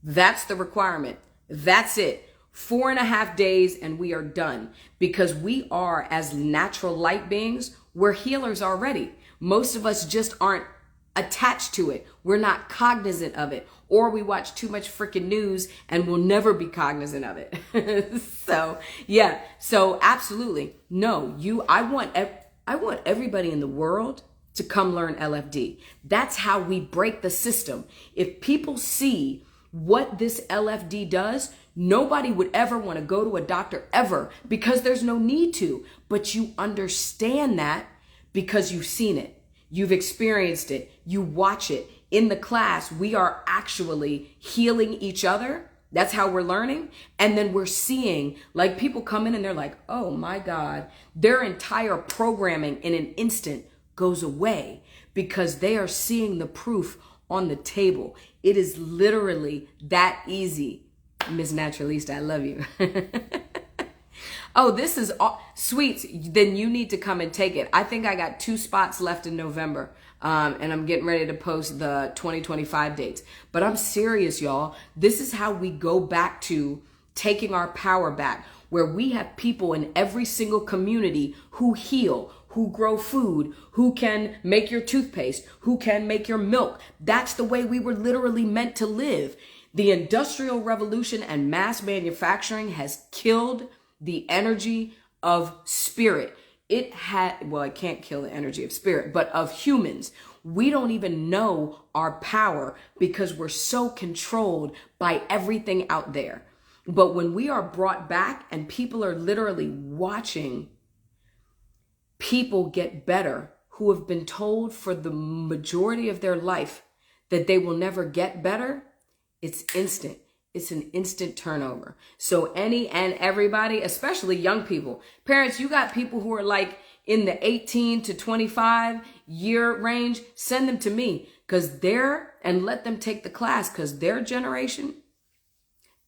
That's the requirement. That's it. 4.5 days and we are done, because we are, as natural light beings, we're healers already. Most of us just aren't attached to it. We're not cognizant of it, or we watch too much freaking news and we'll never be cognizant of it. So absolutely. No, I want everybody in the world to come learn LFD. That's how we break the system. If people see what this LFD does, nobody would ever want to go to a doctor ever, because there's no need to. But you understand that because you've seen it. You've experienced it. You watch it. In the class, we are actually healing each other. That's how we're learning. And then we're seeing, like, people come in and they're like, oh my God, their entire programming in an instant goes away because they are seeing the proof on the table. It is literally that easy. Miss Naturalista, I love you. Oh, this is all sweets. Then you need to come and take it. I think I got 2 spots left in November. And I'm getting ready to post the 2025 dates. But I'm serious, y'all. This is how we go back to taking our power back, where we have people in every single community who heal, who grow food, who can make your toothpaste, who can make your milk. That's the way we were literally meant to live. The Industrial Revolution and mass manufacturing has killed the energy of spirit. It can't kill the energy of spirit, but of humans. We don't even know our power because we're so controlled by everything out there. But when we are brought back and people are literally watching people get better who have been told for the majority of their life that they will never get better, it's instant. It's an instant turnover. So any and everybody, especially young people, parents, you got people who are like in the 18 to 25 year range, send them to me, and let them take the class, because their generation,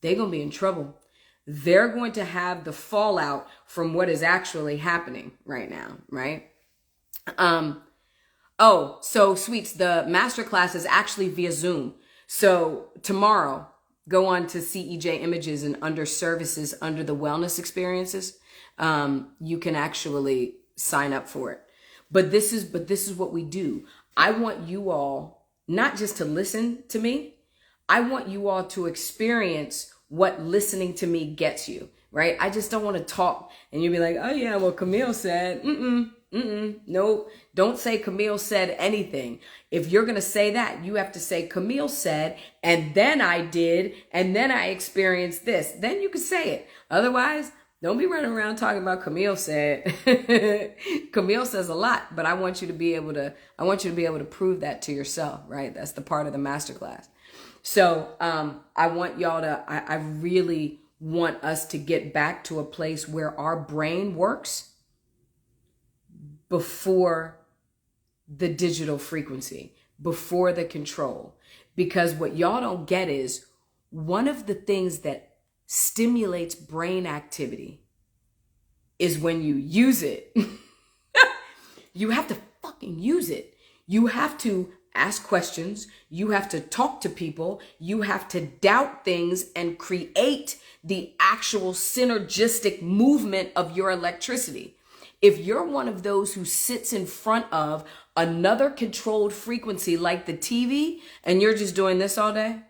they're going to be in trouble. They're going to have the fallout from what is actually happening right now, right? So sweets, the masterclass is actually via Zoom. So tomorrow, go on to CEJ Images, and under services, under the wellness experiences, you can actually sign up for it. But this is what we do. I want you all not just to listen to me. I want you all to experience what listening to me gets you, right? I just don't want to talk and you'll be like, oh yeah, well, Camille said, no, don't say Camille said anything. If you're going to say that, you have to say Camille said, and then I did, and then I experienced this. Then you can say it. Otherwise, don't be running around talking about Camille said. Camille says a lot, but I want you to be able to prove that to yourself, right? That's the part of the masterclass. So, I want y'all to, I really want us to get back to a place where our brain works before the digital frequency, before the control. Because what y'all don't get is one of the things that stimulates brain activity is when you use it. You have to fucking use it. You have to ask questions. You have to talk to people. You have to doubt things and create the actual synergistic movement of your electricity. If you're one of those who sits in front of another controlled frequency like the TV and you're just doing this all day,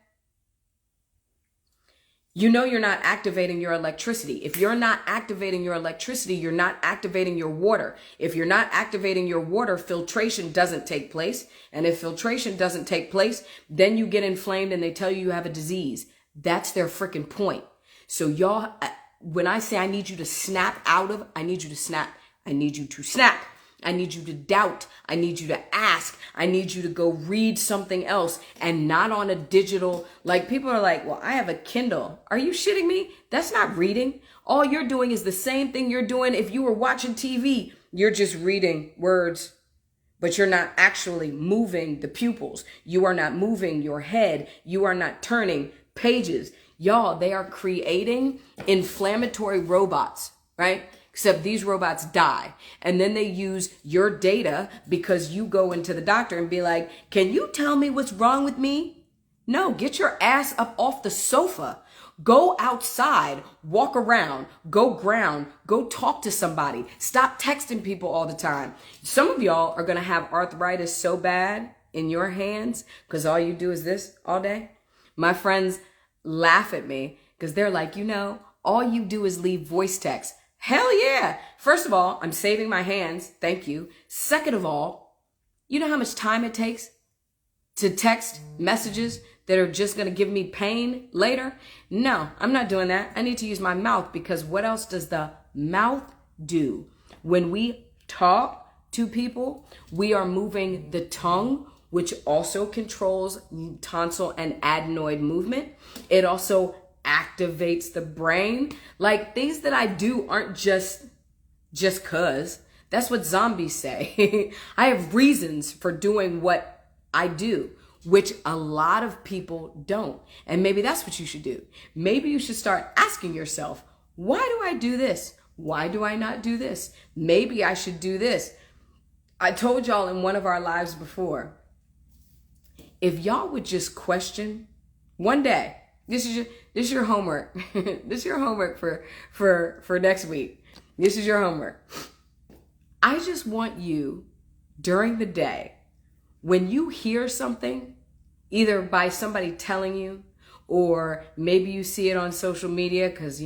you know you're not activating your electricity. If you're not activating your electricity, you're not activating your water. If you're not activating your water, filtration doesn't take place. And if filtration doesn't take place, then you get inflamed and they tell you have a disease. That's their freaking point. So y'all, when I say I need you to snap I need you to snap. I need you to snap. I need you to doubt. I need you to ask. I need you to go read something else and not on a digital. Like people are like, well, I have a Kindle. Are you shitting me? That's not reading. All you're doing is the same thing you're doing if you were watching TV. You're just reading words, but you're not actually moving the pupils. You are not moving your head. You are not turning pages. Y'all, they are creating inflammatory robots, right? Except these robots die. And then they use your data because you go into the doctor and be like, can you tell me what's wrong with me? No, get your ass up off the sofa. Go outside, walk around, go ground, go talk to somebody. Stop texting people all the time. Some of y'all are going to have arthritis so bad in your hands because all you do is this all day. My friends laugh at me because they're like, all you do is leave voice text. Hell yeah. First of all, I'm saving my hands. Thank you. Second of all, you know how much time it takes to text messages that are just going to give me pain later? No, I'm not doing that. I need to use my mouth because what else does the mouth do? When we talk to people, we are moving the tongue, which also controls tonsil and adenoid movement. It also activates the brain. Like things that I do aren't just cause. That's what zombies say. I have reasons for doing what I do, which a lot of people don't. And maybe that's what you should do. Maybe you should start asking yourself, why do I do this? Why do I not do this? Maybe I should do this. I told y'all in one of our lives before, if y'all would just question one day, this is your homework. This is your homework for next week. This is your homework. I just want you during the day, when you hear something, either by somebody telling you, or maybe you see it on social media, because,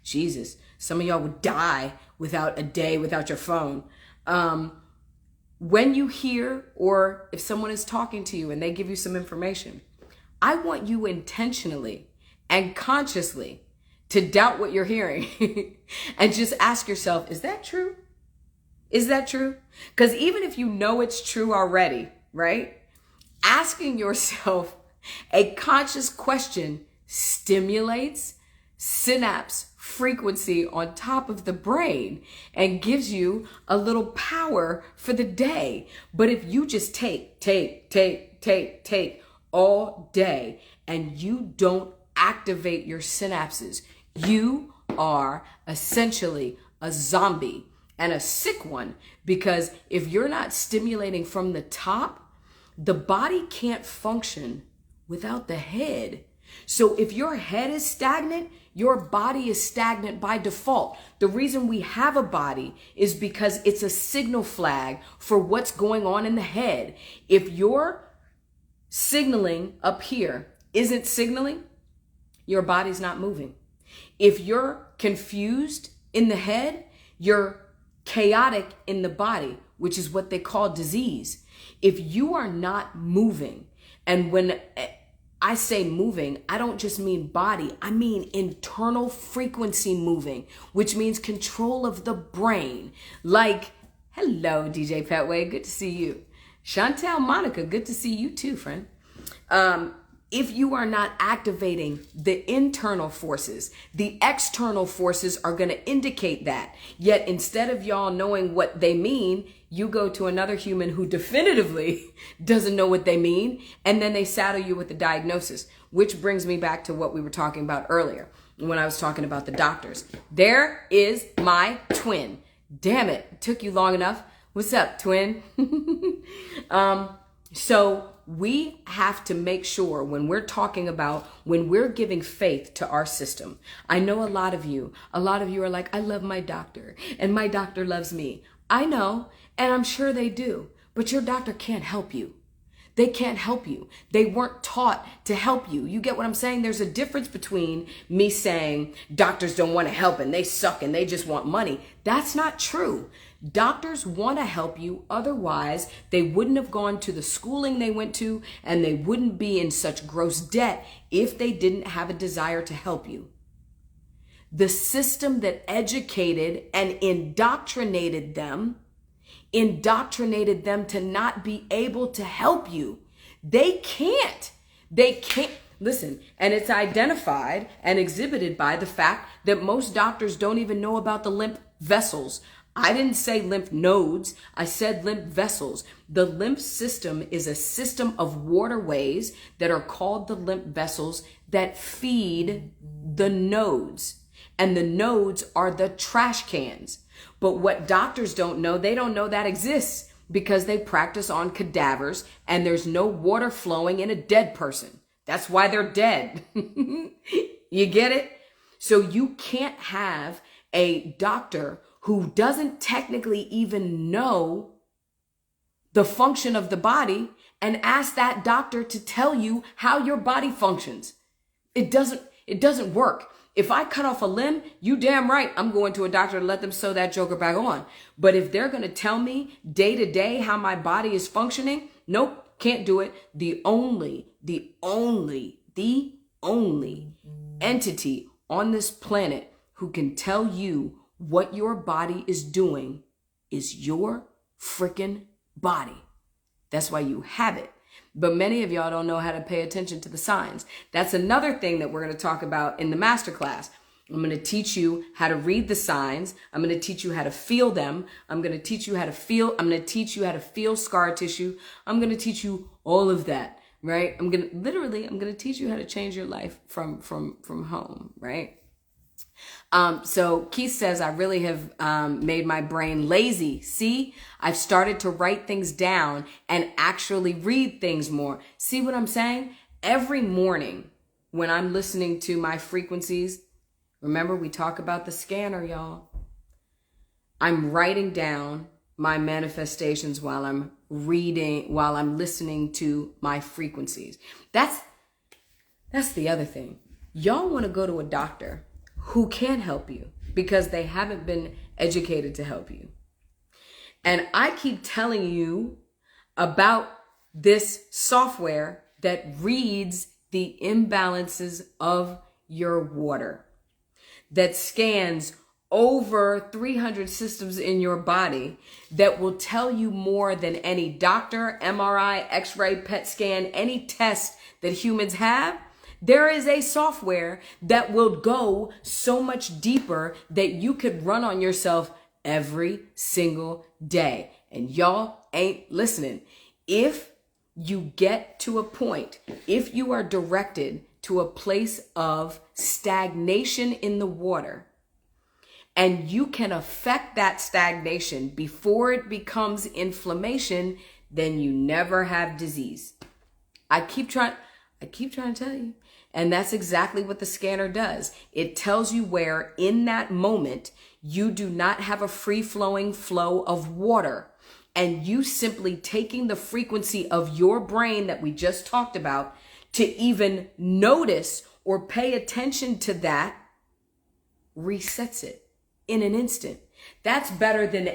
Jesus, some of y'all would die without a day without your phone. When you hear, or if someone is talking to you and they give you some information, I want you intentionally and consciously to doubt what you're hearing and just ask yourself, is that true? Is that true? Because even if you know it's true already, right? Asking yourself a conscious question stimulates synapse frequency on top of the brain and gives you a little power for the day. But if you just take all day and you don't activate your synapses, you are essentially a zombie and a sick one, because if you're not stimulating from the top, the body can't function without the head. So if your head is stagnant, your body is stagnant by default. The reason we have a body is because it's a signal flag for what's going on in the head. If your signaling up here isn't signaling, your body's not moving. If you're confused in the head, you're chaotic in the body, which is what they call disease. If you are not moving, and when I say moving, I don't just mean body, I mean internal frequency moving, which means control of the brain. Like, hello, DJ Petway, good to see you. Chantel Monica, good to see you too, friend. If you are not activating the internal forces, the external forces are going to indicate that. Yet instead of y'all knowing what they mean, you go to another human who definitively doesn't know what they mean, and then they saddle you with the diagnosis, which brings me back to what we were talking about earlier when I was talking about the doctors. There is my twin. Damn it took you long enough. What's up, twin? So we have to make sure when we're talking about, when we're giving faith to our system. I know a lot of you are like, I love my doctor and my doctor loves me. I know, and I'm sure they do, but your doctor can't help you. They can't help you. They weren't taught to help you. You get what I'm saying? There's a difference between me saying doctors don't want to help and they suck and they just want money. That's not true. Doctors want to help you. Otherwise, they wouldn't have gone to the schooling they went to, and they wouldn't be in such gross debt if they didn't have a desire to help you. The system that educated and indoctrinated them indoctrinated them to not be able to help you. They can't. They can't. Listen, and it's identified and exhibited by the fact that most doctors don't even know about the lymph vessels. I didn't say lymph nodes. I said lymph vessels. The lymph system is a system of waterways that are called the lymph vessels that feed the nodes. And the nodes are the trash cans. But what doctors don't know, they don't know that exists because they practice on cadavers and there's no water flowing in a dead person. That's why they're dead. You get it? So you can't have a doctor who doesn't technically even know the function of the body and ask that doctor to tell you how your body functions. It doesn't work. If I cut off a limb, you damn right, I'm going to a doctor to let them sew that joker back on. But if they're going to tell me day to day how my body is functioning, nope, can't do it. The only entity on this planet who can tell you what your body is doing is your freaking body. That's why you have it. But many of y'all don't know how to pay attention to the signs. That's another thing that we're going to talk about in the masterclass. I'm going to teach you how to read the signs. I'm going to teach you how to feel them. I'm going to teach you how to feel scar tissue. I'm going to teach you all of that, right? I'm going to teach you how to change your life from home, right? So Keith says, I really have made my brain lazy. See, I've started to write things down and actually read things more. See what I'm saying? Every morning when I'm listening to my frequencies, remember we talk about the scanner, y'all. I'm writing down my manifestations while I'm listening to my frequencies. That's the other thing. Y'all want to go to a doctor who can't help you because they haven't been educated to help you. And I keep telling you about this software that reads the imbalances of your water, that scans over 300 systems in your body, that will tell you more than any doctor, MRI, X-ray, PET scan, any test that humans have. There is a software that will go so much deeper that you could run on yourself every single day. And y'all ain't listening. If you get to a point, if you are directed to a place of stagnation in the water, and you can affect that stagnation before it becomes inflammation, then you never have disease. I keep trying to tell you. And that's exactly what the scanner does. It tells you where in that moment you do not have a free-flowing flow of water. And you simply taking the frequency of your brain that we just talked about to even notice or pay attention to that resets it in an instant. That's better than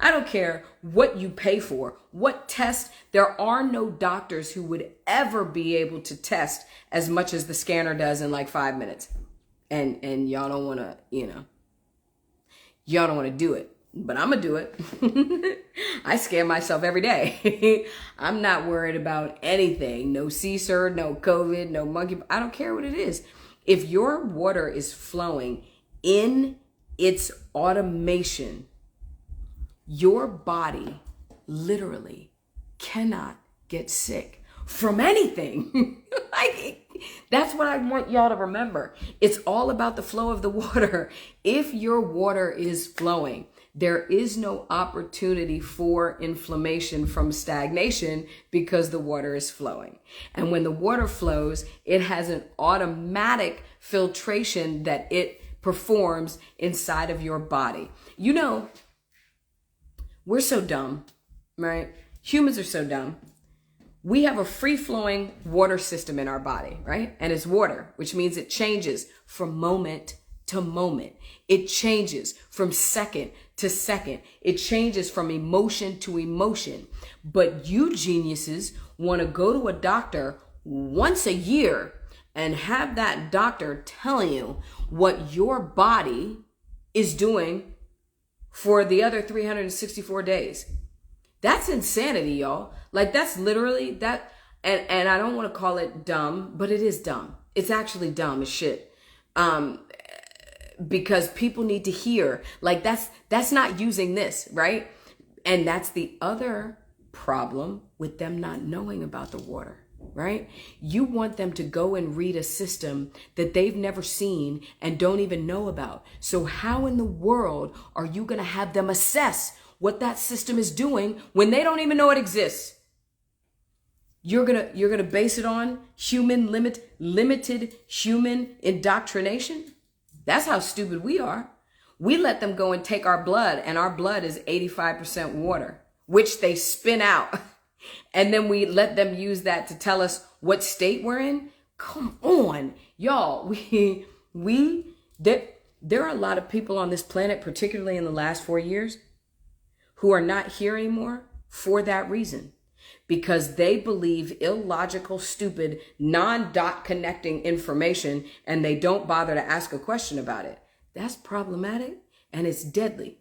I don't care what you pay for, what test. There are no doctors who would ever be able to test as much as the scanner does in like 5 minutes. And y'all don't want to, y'all don't want to do it, but I'm going to do it. I scan myself every day. I'm not worried about anything. No CSER, no COVID, no monkey. I don't care what it is. If your water is flowing in its automation, your body literally cannot get sick from anything. That's what I want y'all to remember. It's all about the flow of the water. If your water is flowing, there is no opportunity for inflammation from stagnation because the water is flowing. And when the water flows, it has an automatic filtration that it performs inside of your body. We're so dumb, right? Humans are so dumb. We have a free-flowing water system in our body, right? And it's water, which means it changes from moment to moment. It changes from second to second. It changes from emotion to emotion. But you geniuses want to go to a doctor once a year and have that doctor telling you what your body is doing for the other 364 days. That's insanity, y'all. Like, that's literally that. And I don't want to call it dumb, but it is dumb. It's actually dumb as shit. Because people need to hear, like, that's not using this, right? And that's the other problem with them not knowing about the water, right? You want them to go and read a system that they've never seen and don't even know about. So how in the world are you going to have them assess what that system is doing when they don't even know it exists? You're gonna base it on limited human indoctrination? That's how stupid we are. We let them go and take our blood, and our blood is 85% water, which they spin out. And then we let them use that to tell us what state we're in. Come on, y'all. There are a lot of people on this planet, particularly in the last 4 years, who are not here anymore for that reason. Because they believe illogical, stupid, non-dot connecting information, and they don't bother to ask a question about it. That's problematic, and it's deadly.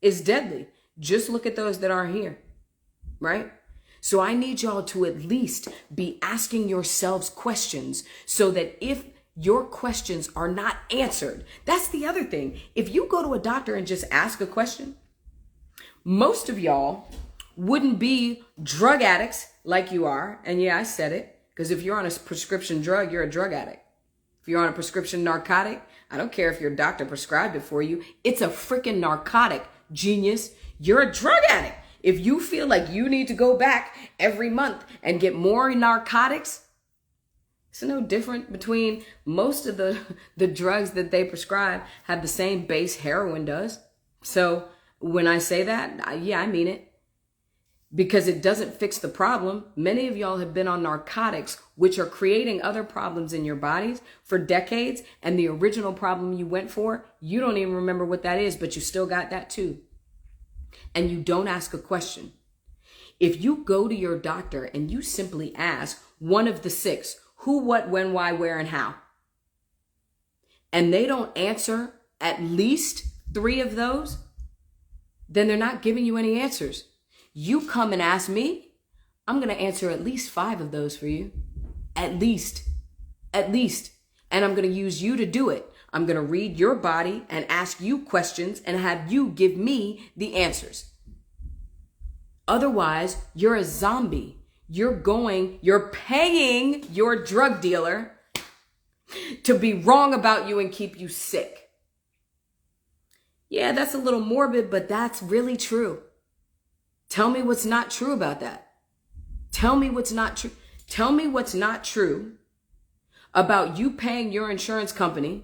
It's deadly. Just look at those that aren't here, right? So I need y'all to at least be asking yourselves questions so that if your questions are not answered, that's the other thing. If you go to a doctor and just ask a question, most of y'all wouldn't be drug addicts like you are. And yeah, I said it, because if you're on a prescription drug, you're a drug addict. If you're on a prescription narcotic, I don't care if your doctor prescribed it for you. It's a freaking narcotic, genius. You're a drug addict. If you feel like you need to go back every month and get more narcotics, it's no different between most of the drugs that they prescribe have the same base heroin does. So when I say that, yeah, I mean it. Because it doesn't fix the problem. Many of y'all have been on narcotics, which are creating other problems in your bodies for decades. And the original problem you went for, you don't even remember what that is, but you still got that too. And you don't ask a question. If you go to your doctor and you simply ask one of the 6, who, what, when, why, where, and how, and they don't answer at least 3 of those, then they're not giving you any answers. You come and ask me, I'm going to answer at least 5 of those for you. At least. And I'm going to use you to do it. I'm going to read your body and ask you questions and have you give me the answers. Otherwise, you're a zombie. You're paying your drug dealer to be wrong about you and keep you sick. Yeah, that's a little morbid, but that's really true. Tell me what's not true about that. Tell me what's not true. Tell me what's not true about you paying your insurance company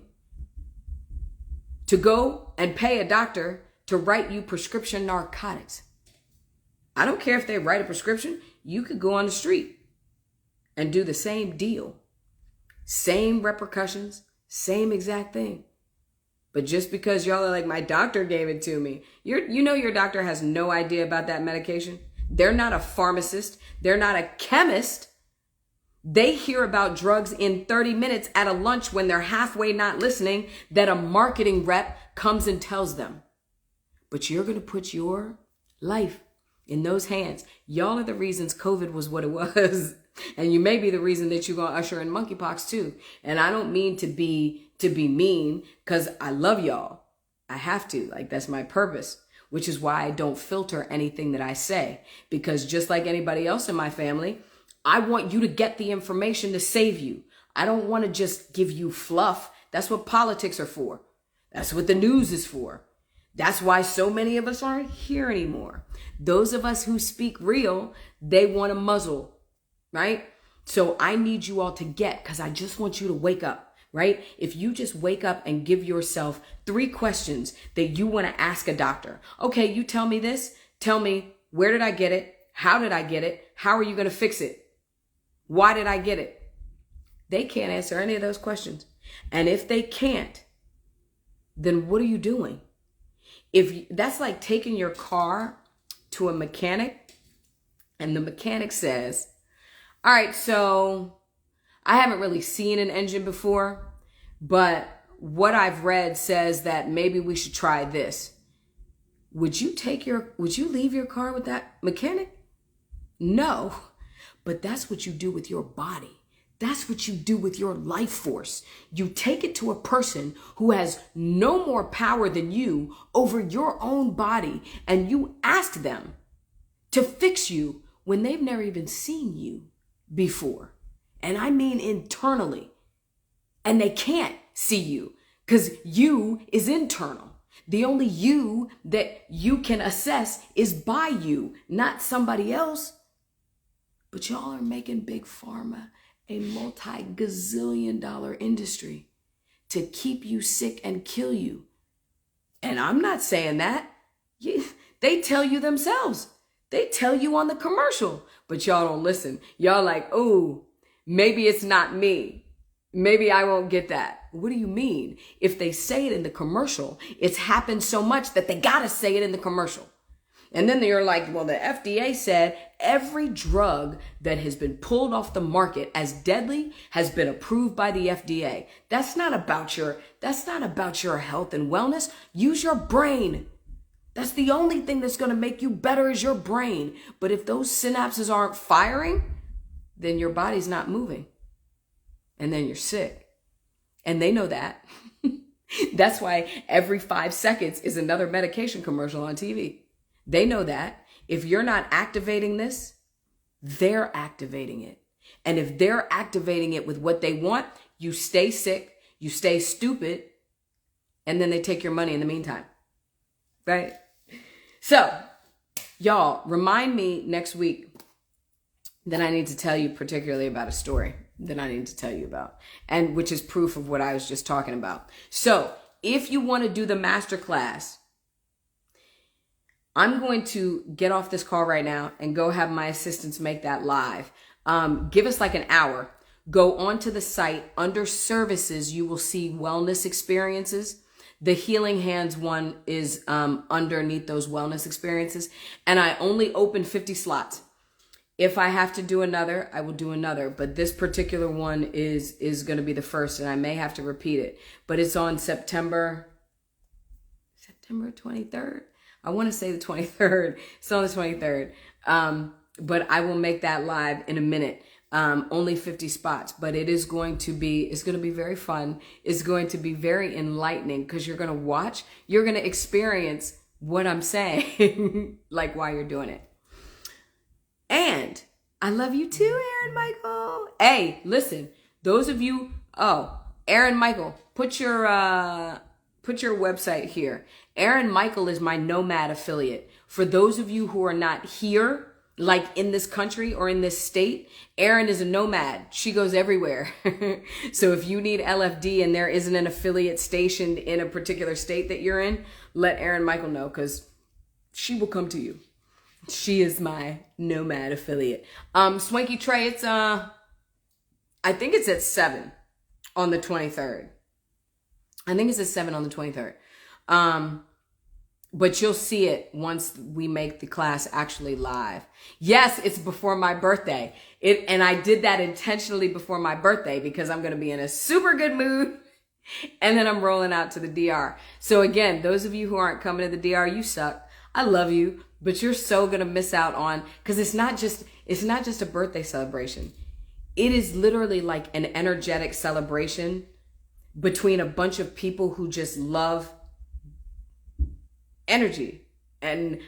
to go and pay a doctor to write you prescription narcotics. I don't care if they write a prescription. You could go on the street and do the same deal. Same repercussions, same exact thing. But just because y'all are like, my doctor gave it to me. You know your doctor has no idea about that medication. They're not a pharmacist. They're not a chemist. They hear about drugs in 30 minutes at a lunch when they're halfway not listening that a marketing rep comes and tells them. But you're going to put your life in those hands. Y'all are the reasons COVID was what it was. And you may be the reason that you're going to usher in monkeypox too. And I don't mean to be mean, because I love y'all. I have to. Like, that's my purpose, which is why I don't filter anything that I say. Because just like anybody else in my family, I want you to get the information to save you. I don't want to just give you fluff. That's what politics are for. That's what the news is for. That's why so many of us aren't here anymore. Those of us who speak real, they want to muzzle, right? So I need you all to get, because I just want you to wake up. Right? If you just wake up and give yourself 3 questions that you want to ask a doctor. Okay, you tell me this. Tell me, where did I get it? How did I get it? How are you going to fix it? Why did I get it? They can't answer any of those questions. And if they can't, then what are you doing? If that's like taking your car to a mechanic and the mechanic says, all right, so I haven't really seen an engine before, but what I've read says that maybe we should try this. would you leave your car with that mechanic? No, but that's what you do with your body. That's what you do with your life force. You take it to a person who has no more power than you over your own body, and you ask them to fix you when they've never even seen you before. And I mean internally. And they can't see you because you is internal. The only you that you can assess is by you, not somebody else. But y'all are making big pharma a multi-gazillion-dollar industry to keep you sick and kill you. And I'm not saying that. They tell you themselves. They tell you on the commercial, but y'all don't listen. Y'all like, oh, maybe it's not me. Maybe I won't get that. What do you mean? If they say it in the commercial, it's happened so much that they gotta say it in the commercial. And then you're like, well, the FDA said every drug that has been pulled off the market as deadly has been approved by the FDA. That's not about your health and wellness. Use your brain. That's the only thing that's going to make you better is your brain. But if those synapses aren't firing, then your body's not moving. And then you're sick. And they know that. That's why every 5 seconds is another medication commercial on TV. They know that. If you're not activating this, they're activating it. And if they're activating it with what they want, you stay sick, you stay stupid, and then they take your money in the meantime. Right? So, y'all, remind me next week that I need to tell you particularly about a story that I need to tell you about, and which is proof of what I was just talking about. So, if you want to do the masterclass, I'm going to get off this call right now and go have my assistants make that live. Give us like an hour. Go onto the site. Under services, you will see wellness experiences. The Healing Hands one is underneath those wellness experiences. And I only open 50 slots. If I have to do another, I will do another. But this particular one is going to be the first, and I may have to repeat it. But it's on September 23rd. I want to say the 23rd. It's on the 23rd. But I will make that live in a minute. Only 50 spots, but it's going to be very fun. It's going to be very enlightening because you're going to experience what I'm saying, like while you're doing it. And I love you too, Aaron Michael. Hey, listen, those of you, Aaron Michael, put your website here. Aaron Michael is my Nomad affiliate. For those of you who are not here, like in this country or in this state, Aaron is a nomad. She goes everywhere. So if you need LFD and there isn't an affiliate stationed in a particular state that you're in, let Aaron Michael know because she will come to you. She is my Nomad affiliate. Swanky Trey, it's I think it's at 7 on the 23rd. I think it's at 7 on the 23rd. But you'll see it once we make the class actually live. Yes, it's before my birthday. And I did that intentionally before my birthday because I'm going to be in a super good mood. And then I'm rolling out to the DR. So again, those of you who aren't coming to the DR, you suck. I love you, but you're so going to miss out on, because it's not just a birthday celebration. It is literally like an energetic celebration between a bunch of people who just love energy. And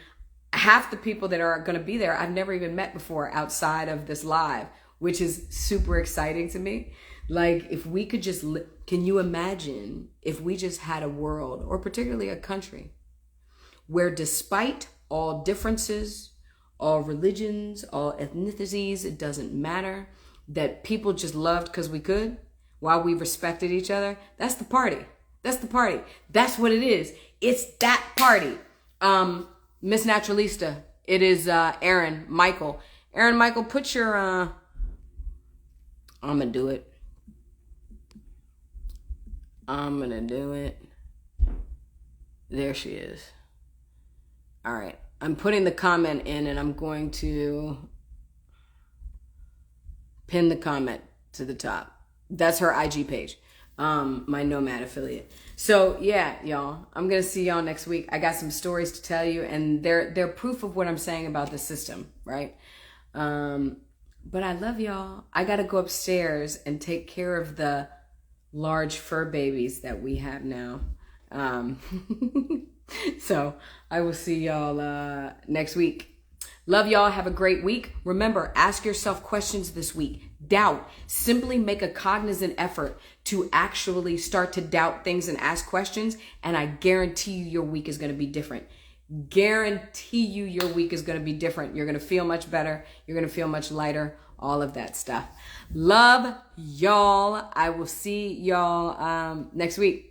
half the people that are going to be there, I've never even met before outside of this live, which is super exciting to me. Like, if we could just, can you imagine if we just had a world, or particularly a country, where despite all differences, all religions, all ethnicities, it doesn't matter, that people just loved because we could, while we respected each other? That's the party. That's the party. That's what it is. It's that party. Miss Naturalista, it is Aaron Michael. Aaron Michael, put your, I'm going to do it. I'm going to do it. There she is. All right. I'm putting the comment in, and I'm going to pin the comment to the top. That's her IG page. my Nomad affiliate. So yeah, y'all, I'm gonna see y'all next week. I got some stories to tell you, and they're proof of what I'm saying about the system, right? But I love y'all. I gotta go upstairs and take care of the large fur babies that we have now. So I will see y'all next week. Love y'all. Have a great week. Remember, ask yourself questions this week. Doubt. Simply make a cognizant effort to actually start to doubt things and ask questions. And I guarantee you your week is going to be different. Guarantee you your week is going to be different. You're going to feel much better. You're going to feel much lighter. All of that stuff. Love y'all. I will see y'all next week.